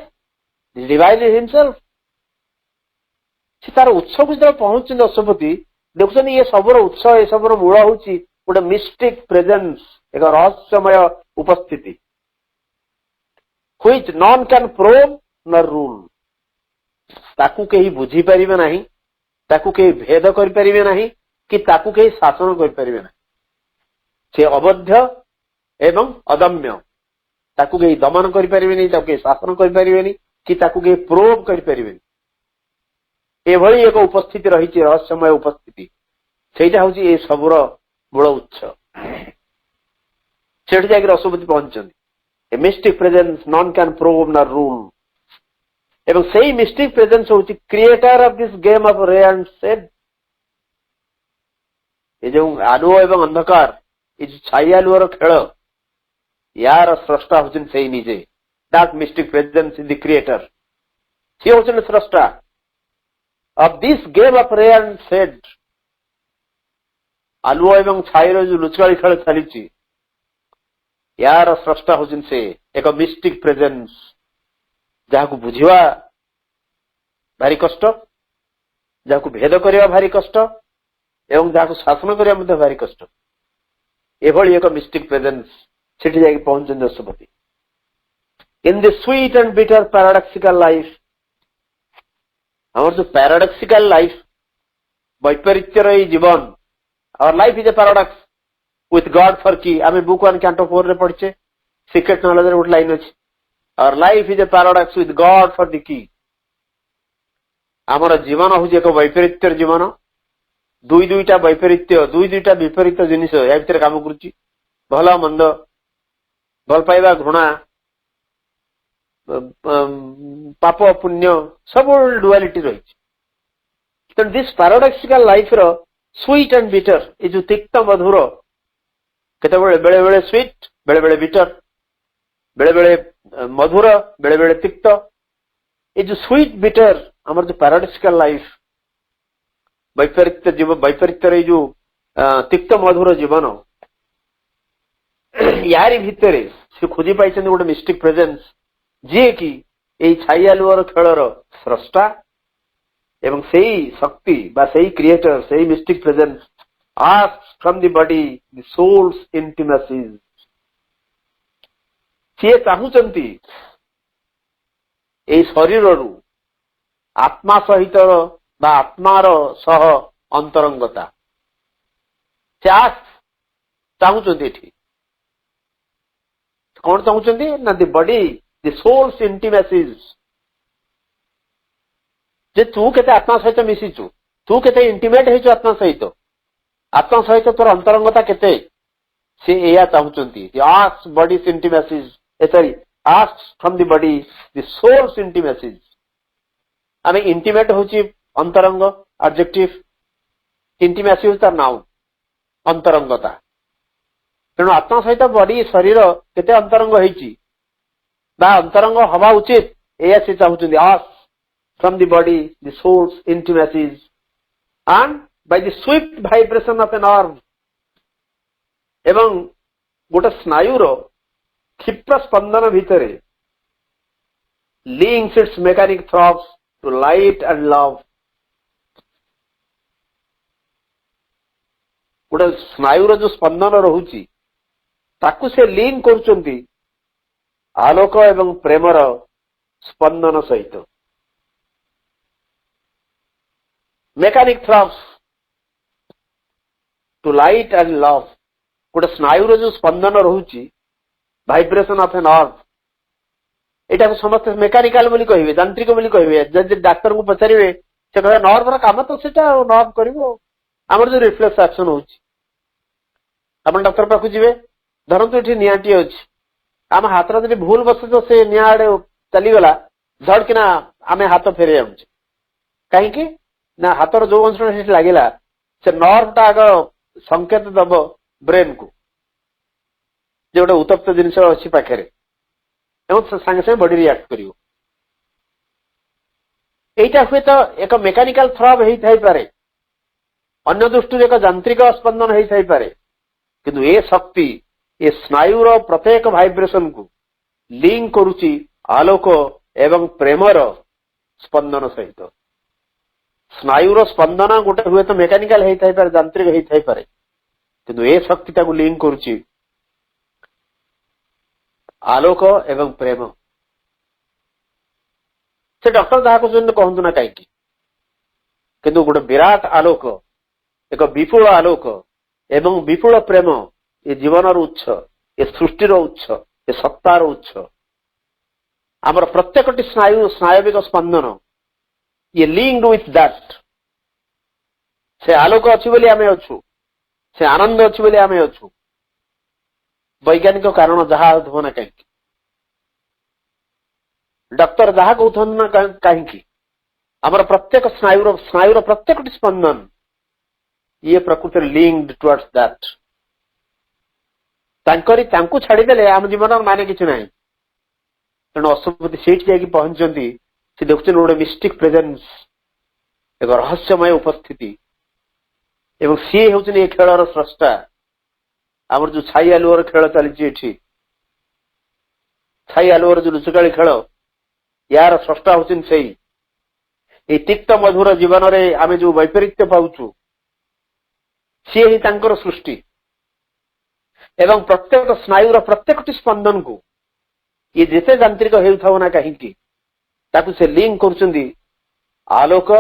Divine himself. से तार उत्स को जब पहुंचते अशुपति देखुन ये सबर उत्स, ये सबर मूल होची गोटे मिस्टिक प्रेजेंस, एक रहस्यमय उपस्थिति. Which non can probe nor rule. ताकू केही बुझी परिबे नाही, ताकू केही भेद करि परिबे नाही, कि ताकू केही शासन करि परिबे नाही. से अबद्ध एवं अदम्य, ताकू केही दमन करि परिबे नहीं, ताकू केही शासन करि परिबे नहीं, कि ताकू केही प्रोब करि परिबे नहीं. एभଳି एक उपस्थिति रहिछि, रहस्यमय उपस्थिति. सेटा होछि ए सबुर मूल उच्च. सेठी जाके अशुपति पहुंचନ୍ତି. A mystic presence none can probe nor rule. एवं सही मिस्टिक प्रेजेंस होछि creator of this game of ray and shade. ये जो आलुओ एवं अंधकार, ये जो छाया आलुओर खेल, यार स्रष्टा होचन सही निजे. That mystic presence is the creator. सी होचन स्रष्टा of this game of ray and shade. आलुओ एवं छायर जो लुचकाली खेल चली, यार स्रष्टा होचन से एक मिस्टिक प्रेजेंस, जहाँ को बुझिवा भारी कष्ट, जहाँ को भेद करिवा भारी कष्ट, एवं जहाँ को शासन करिवा मध्ये भारी कष्ट. एभଳି एक मिस्टिक प्रेजेंस सेठी जाके पहुंचन अशुपति. In the sweet and bitter paradoxical life, हमर जो पैराडॉक्सिकल लाइफ, वैपरीत्यर जीवन, our life is a paradox with god for key. आमे बुक 1 कैंटो 4 रे पढिचे, सीक्रेट नॉलेज रे उठ लाइन अछि. Our life is a paradox with God for the key. आमर जीवन हूँ एक वैपरीत्यर जीवन, ଦୁଇଟା ବୈପରୀତ୍ୟ ଦୁଇଟା ବିପରୀତ ଜିନିଷ ଏହା ଭିତରେ କାମ କରୁଛି। ଭଲ ମନ୍ଦ, ଭଲ ପାଇବା ଘୃଣା, ପାପ ପୁଣ୍ୟ ସବୁ ଡୁଆଲିଟି ରହିଛି। ତେଣୁ ଦିସ୍ ପାରାଡକ୍ସିକାଲ ଲାଇଫ ର ସୁଇଟ୍ ଆଣ୍ଡ ବିଟର, ଏ ଯୋଉ ତିକ୍ତ ମଧୁର, କେତେବେଳେ ବେଳେ ବେଳେ ସୁଇଟ୍, ବେଳେ ବେଳେ ବିଟର, ବେଳେ ବେଳେ ମଧୁର, ବେଳେ ବେଳେ ତିକ୍ତ, ଏ ଯୋଉ ସୁଇଟ୍ ବିଟର ଆମର ଯୋଉ ପାରାଡକ୍ସିକାଲ ଲାଇଫ, ବୈପରୀତ୍ୟର ଏଇ ଯୋଉ ତିକ୍ତ ମଧୁର ଜୀବନ, ୟାରି ଭିତରେ ସେ ଖୋଜି ପାଇଛନ୍ତି ଗୋଟେ ମିଷ୍ଟିକ ପ୍ରେଜେନ୍ସ, ଯିଏକି ଏଇ ଛାଇ ଆଲୁଅର ଖେଳର ସ୍ରଷ୍ଟା ଏବଂ ସେଇ ଶକ୍ତି ବା ସେଇ କ୍ରିଏଟର, ସେଇ mystic presence asks from the body the soul's intimacies। ସିଏ ଚାହୁଁଛନ୍ତି ଏଇ ଶରୀରରୁ ଆତ୍ମା ସହିତ ବା ଆତ୍ମାର ସହ ଅନ୍ତରଙ୍ଗତା। ସେ ଚାହୁଁଛନ୍ତି ଏଠି କଣ ଚାହୁଁଛନ୍ତି ନା ଦି ବଡି ଦି ସୋଲ୍ସ ଇଣ୍ଟିମାସିଜ, ଯେ ତୁ କେତେ ଆତ୍ମା ସହିତ ମିଶିଛୁ, ତୁ କେତେ ଇଣ୍ଟିମେଟ ହେଇଛୁ ଆତ୍ମା ସହିତ ତୋର ଅନ୍ତରଙ୍ଗତା କେତେ, ସେ ଏଇଆ ଚାହୁଁଛନ୍ତି। Ask body's intimacies, sorry ask from the body the soul's intimacies. ଆମେ ଇଣ୍ଟିମେଟ ହଉଛି ଅନ୍ତରଙ୍ଗ ଆଡଜେକ୍ଟିଭ, ଇଣ୍ଟିମାସି ହଉଛି ତାର ନାଉନ ଅନ୍ତରଙ୍ଗତା। ତେଣୁ ଆତ୍ମା ସହିତ ବଡି ଶରୀର କେତେ ଅନ୍ତରଙ୍ଗ ହେଇଛି ବା ଅନ୍ତରଙ୍ଗ ହବା ଉଚିତ, ଏଇଆ ସେ ଚାହୁଁଛନ୍ତି। Ask from the body the soul's intimacies and by the swift vibration of a nerve, ଏବଂ ଗୋଟେ ସ୍ନାୟୁର କ୍ଷିପ୍ର ସ୍ପନ୍ଦନ ଭିତରେ links its mechanic throbs to light and love। ଗୋଟେ ସ୍ନାୟୁର ଯୋଉ ସ୍ପନ୍ଦନ ରହୁଛି ତାକୁ ସେ ଲିଙ୍କ କରୁଛନ୍ତି ଆଲୋକ ଏବଂ ପ୍ରେମର ସ୍ପନ୍ଦନ ସହିତ। Mechanic throbs to light and love. ଗୋଟେ ସ୍ନାୟୁର ଯୋଉ ସ୍ପନ୍ଦନ ରହୁଛି, ଭାଇବ୍ରେସନ ଅଫ୍ ଏ ନର୍ଭ, ଏଇଟାକୁ ସମସ୍ତେ ମେକାନିକାଲ ବୋଲି କହିବେ, ଯାନ୍ତ୍ରିକ ବୋଲି କହିବେ। ଯଦି ଡାକ୍ତରଙ୍କୁ ପଚାରିବେ ସେ କହିବେ ନର୍ଭର କାମ ତ ସେଟା, ଆଉ ନର୍ଭ କରିବ। ଆମର ଯୋଉ ରିଫ୍ଲେକ୍ସ ଆକ୍ସନ ହଉଛି, ଆପଣ ଡକ୍ଟର ପାଖକୁ ଯିବେ, ଧରନ୍ତୁ ଏଠି ନିଆଁଟିଏ ଅଛି, ଆମ ହାତର ଯଦି ଭୁଲ ବଶତ ସେ ନିଆଁ ଆଡେ ଚାଲିଗଲା, ଝଡକିନା ଆମେ ହାତ ଫେରେଇ ଆଣୁଛେ। କାହିଁକି ନା ହାତର ଯୋଉ ଅଂଶଟା ସେଠି ଲାଗିଲା, ସେ ନର୍ଭଟା ଆଗ ସଂକେତ ଦବ ବ୍ରେନକୁ ଯେ ଗୋଟେ ଉତ୍ତପ୍ତ ଜିନିଷ ଅଛି ପାଖରେ, ଏବଂ ସାଙ୍ଗେ ସାଙ୍ଗେ ବଡି ରିଆକ୍ଟ କରିବ। এইটা ହୁଏତ ଏକ ମେକାନିକାଲ ଥ୍ରବ ହେଇଥାଇପାରେ, ଅନ୍ୟ ଦୃଷ୍ଟିରୁ ଏକ ଯାନ୍ତ୍ରିକ ସ୍ପନ୍ଦନ ହେଇଥାଇପାରେ, କିନ୍ତୁ ଏ ଶକ୍ତି ଏ ସ୍ନାୟୁର ପ୍ରତ୍ୟେକ ଭାଇବ୍ରେସନକୁ ଲିଙ୍କ କରୁଛି ଆଲୋକ ଏବଂ ପ୍ରେମର ସ୍ପନ୍ଦନ ସହିତ। ସ୍ନାୟୁର ସ୍ପନ୍ଦନ ଗୋଟେ ହୁଏତ ମେକାନିକାଲ ହେଇଥାଇପାରେ, ଯାନ୍ତ୍ରିକ ହେଇଥାଇପାରେ, କିନ୍ତୁ ଏ ଶକ୍ତି ତାକୁ ଲିଙ୍କ କରୁଛି ଆଲୋକ ଏବଂ ପ୍ରେମ। ସେ ଡକ୍ଟର ଯାହା କହୁଛନ୍ତି କହନ୍ତୁ ନା କାହିଁକି, କିନ୍ତୁ ଗୋଟେ ବିରାଟ ଆଲୋକ, ଏକ ବିପୁଳ ଆଲୋକ ଏବଂ ବିପୁଳ ପ୍ରେମ ଏ ଜୀବନର ଉତ୍ସ, ଏ ସୃଷ୍ଟିର ଉତ୍ସ, ଏ ସତ୍ତାର ଉତ୍ସ। ଆମର ପ୍ରତ୍ୟେକଟି ସ୍ନାୟବିକ ସ୍ପନ୍ଦନ ଇଏ ଲିଙ୍କଡ ୱିଥ ଦ୍ୟାଟ୍। ସେ ଆଲୋକ ଅଛି ବୋଲି ଆମେ ଅଛୁ, ସେ ଆନନ୍ଦ ଅଛି ବୋଲି ଆମେ ଅଛୁ, ବୈଜ୍ଞାନିକ କାରଣ ଯାହା ହେଉଥିବ ନା କାହିଁକି, ଡକ୍ଟର ଯାହା କହୁଥାନ୍ତୁ ନା କାହିଁକି, ଆମର ପ୍ରତ୍ୟେକ ସ୍ନାୟୁର ପ୍ରତ୍ୟେକଟି ସ୍ପନ୍ଦନ ଇଏ ପ୍ରକୃତରେ ଲିଙ୍କଡ ଟୁୱାର୍ଡସ ଦ୍ୟାଟ୍। ତାଙ୍କୁ ଛାଡ଼ିଦେଲେ ଆମ ଜୀବନର ମାନେ କିଛି ନାହିଁ। ତେଣୁ ଅଶୁପତି ସେଇଠି ଯାଇକି ପହଞ୍ଚିଛନ୍ତି, ସେ ଦେଖୁଛନ୍ତି ଗୋଟେ ମିଷ୍ଟିକ ପ୍ରେଜେନ୍ସ, ଏକ ରହସ୍ୟମୟ ଉପସ୍ଥିତି, ଏବଂ ସିଏ ହେଉଛନ୍ତି ଏ ଖେଳର ସ୍ରଷ୍ଟା। ଆମର ଯୋଉ ଛାଇ ଆଲୁଅର ଖେଳ ଚାଲିଛି ଏଠି, ଛାଇ ଆଲୁଅର ଯୋଉ ଲୁଚକାଳି ଖେଳ, ୟାର ସ୍ରଷ୍ଟା ହଉଛନ୍ତି ସେଇ। ଏଇ ତିକ୍ତ ମଧୁର ଜୀବନରେ ଆମେ ଯୋଉ ବୈପରୀତ୍ୟ ପାଉଛୁ, ସିଏ ହିଁ ତାଙ୍କର ସୃଷ୍ଟି। ଏବଂ ପ୍ରତ୍ୟେକ ସ୍ନାୟୁର ପ୍ରତ୍ୟେକଟି ସ୍ପନ୍ଦନକୁ ଇଏ ଯେତେ ଯାନ୍ତ୍ରିକ ହେଉଥାଉ ନା କାହିଁକି, ତାକୁ ସେ ଲିଙ୍କ କରୁଛନ୍ତି ଆଲୋକ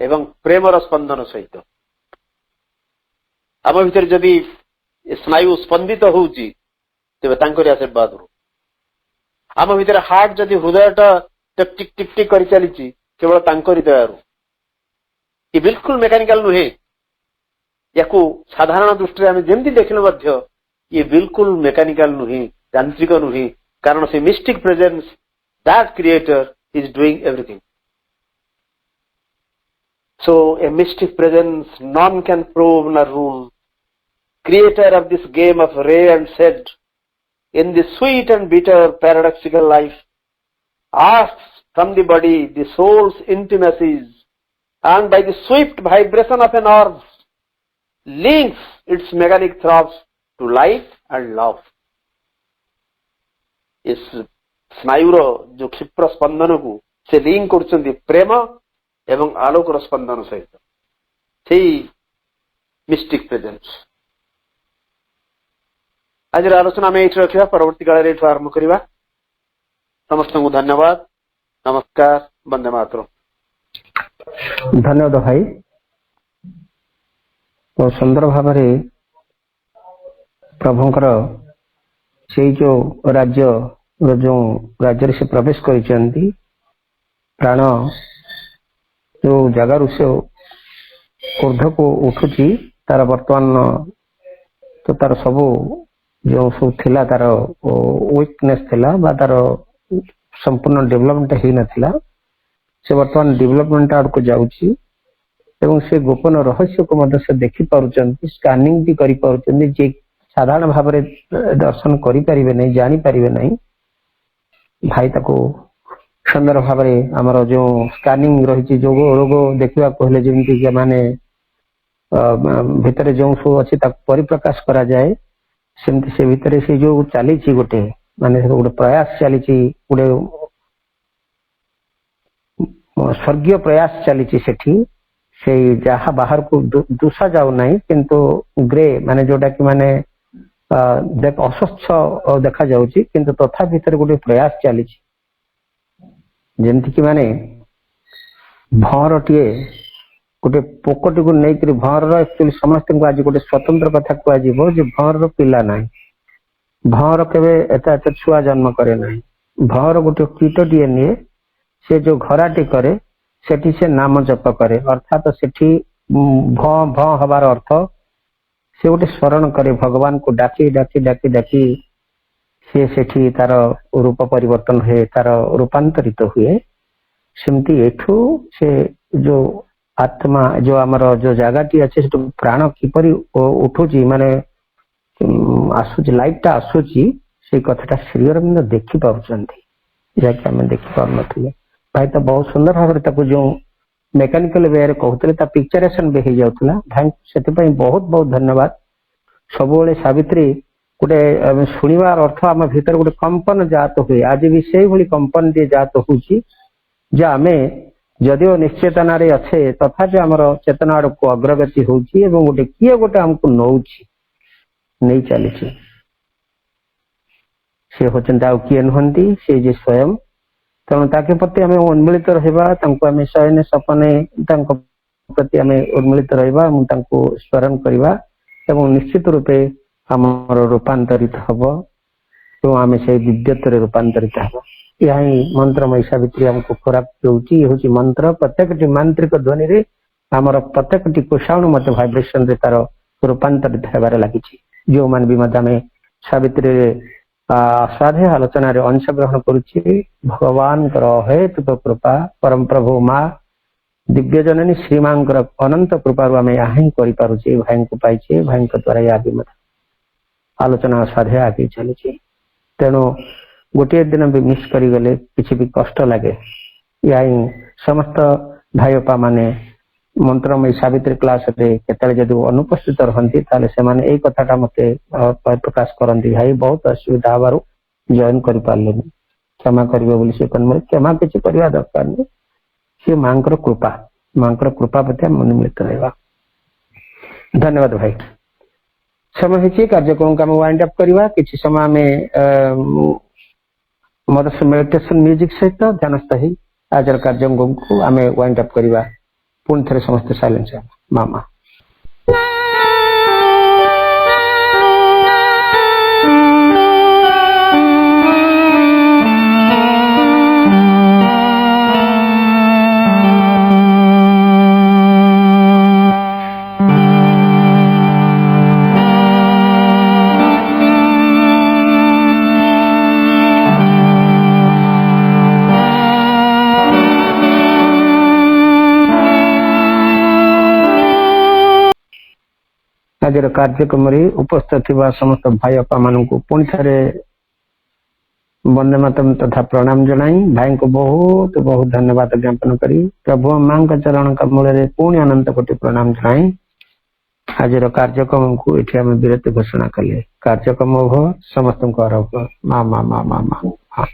ଏବଂ ପ୍ରେମର ସ୍ପନ୍ଦନ ସହିତ। ଆମ ଭିତରେ ଯଦି ସ୍ନାୟୁ ସ୍ପନ୍ଦିତ ହଉଛି, ତେବେ ତାଙ୍କରି ଆଶୀର୍ବାଦରୁ। ଆମ ଭିତରେ ହାର୍ଟ ଯଦି ହୃଦୟଟା ଟିକ୍ ଟିକ୍ ଟିକ୍ କରି ଚାଲିଛି, କେବଳ ତାଙ୍କରି ଦୟାରୁ। ଏ ବିଲକୁଲ ମେକାନିକାଲ ନୁହେଁ, याकू साधारण दृष्टि आम जमी देखने मध्य ये बिल्कुल मेकानिकल नुहे यांत्रिक नुहे कारण से mistake presence that creator is doing everything. So a mystic presence none can probe nor rule, creator of this game of ray and shade in the sweet and bitter paradoxical life, asks from the body the soul's intimacies and by the swift vibration of a nerve links its mechanic throbs to life and love. इस स्नायुर जो क्षिप्र स्पंदन को से लिंक कर प्रेम एवं आलोकर स्पंदन सहित से मिस्टिक प्रेजेंस. आज आलोचना में ये रखा परवर्ती काल में आरंभ करवा. समस्त को धन्यवाद. नमस्कार. वंदे मातरम. धन्यवाद भाई. बहुत सुंदर भाव प्रभुंकर से जो राज्य से प्रवेश कर प्राण जो जगार से ऊर्ध को उठुची तार वर्तमान तो तार सब जो सब थिला तार वीकनेस थिला बा तार संपूर्ण डेवलपमेंट ही नथिला से वर्तमान डेवलपमेंट आड़ को जाउची एवं से गोपन रहस्य को मध्य से देखि पारुचंती स्कैनिंग भी करि पारुचंती जे साधारण भाव में दर्शन करि परिबे नहीं जानि परिबे नहीं भाई ताको सुंदर भाव में आमर जो स्कैनिंग रही जो रोग देखा कहले जमी माने भितर जो सब अच्छी परिप्रकाश करा जाए सेमती से भितर से जो चली गोटे माने गोटे प्रयास चली गोटे स्वर्गीय प्रयास चली से जहा बाहर को दूषा जाऊ ना किंतु ग्रे माने जोटा कि माने अस्वच्छ देखा जाउची किंतु तथा भितर गोटे प्रयास चली जेमती कि माने भंवर टे गोटे पोकटी को लेकर भंवर एक्चुअली समस्त को आज गोटे स्वतंत्र कथा कह भंवर पिला ना भंवर केवे एत छुआ जन्म करे ना भंवर गोटे कीट टे निये से जो घराटी करे सेठी से नाम जप करे अर्थात सेठी भ भ हबार अर्थ से गोटे स्मरण करे भगवान को डाकी डाकी डाकी डाकी से सेठी तार रूप परिवर्तन हुए तार रूपांतरित हुए सेमती एठू से जो आत्मा जो आमर जो जगह अच्छे प्राण किपरि उठुची माने आसुची लाइट टा आसुची से कथाटा श्रीअरविंद देखि पारुचंती जाके आम देखि पार नथिले भाई तो बहुत सुंदर भाव ताको जो मेकानिकल वे रे कहउतले ता पिक्चरेशन भी हो जाउतला भाई सेति पई बहुत बहुत धन्यवाद सबोले सावित्री गोटे शुणवार अर्थ आम भीतर गोटे कंपन जात हुए आज भी से भली कंपन टे जात होची जे आमे जदिओ निश्चेतना रे अच्छे तथापि आमर चेतना आड़ को अग्रगति होची एवं गोटे किए गोटे हमको नौची नहीं चली से होचंती आउ किए नुहंती से जे स्वयं तेणु ताके प्रति आम उन्मिलित रहिबा तांको आमे शयने सपने तांको प्रति आमे उन्मिलित रहिबा स्मरण करवा एवं निश्चित रूपे आमर रूपांतरित हम तो आम से विद्युत रूपांतरित हम यह मंत्रमयी सावित्री आमको खोराक देउची हूँ मंत्र प्रत्येक मांत्रिक ध्वनि रे आमर प्रत्येक कोषाणु मत भाइब्रेशन रे तार रूपांतरित होबार लगी जो मान भी आम सावित्री असाध्य आलोचना रे अंश ग्रहण करुच्ची भगवान हेतु तो कृपा परम प्रभु माँ दिव्य जननी श्रीमांकर अनंत कृपा आम या करें भाई को पाइचे भाई द्वारा या भी आलोचना साध्य आगे चली तेणु गोटे दिन भी मिस करें किसी भी कष्ट लगे या समस्त भाई बापा माने मंत्रमयी सावित्री क्लास केतले जदि अनुपस्थित रहती से कथाटा मत प्रकाश करती भाई बहुत असुविधा हबार जॉइन कर पारे क्षमा करेंगे से क्षमा किसी करवा दरकार नहीं सी माँ कृपा प्रति आम उन्मिलित रहा. धन्यवाद भाई. समय होती कार्यक्रम को आम वाइंड अप करवा किसी समय आम मदर्स मेडिटेशन म्यूजिक सहित ध्यानस्थ ही आज कार्यक्रम को आम वाइंड अप करवा. पुणी थे समस्त साइलेंस मामा. आज कार्यक्रम उपस्थित थिबा समस्त भाई अपा मानू पुणी थे वंदे मातरम तथा प्रणाम जनाई भाई को बहुत बहुत धन्यवाद ज्ञापन करी प्रभु मां का चरण कमल पुणी अनंत कोटि प्रणाम जनाई आज कार्यक्रम को ये विरति घोषणा कले कार्यक्रम समस्त मा मा मा मा मा।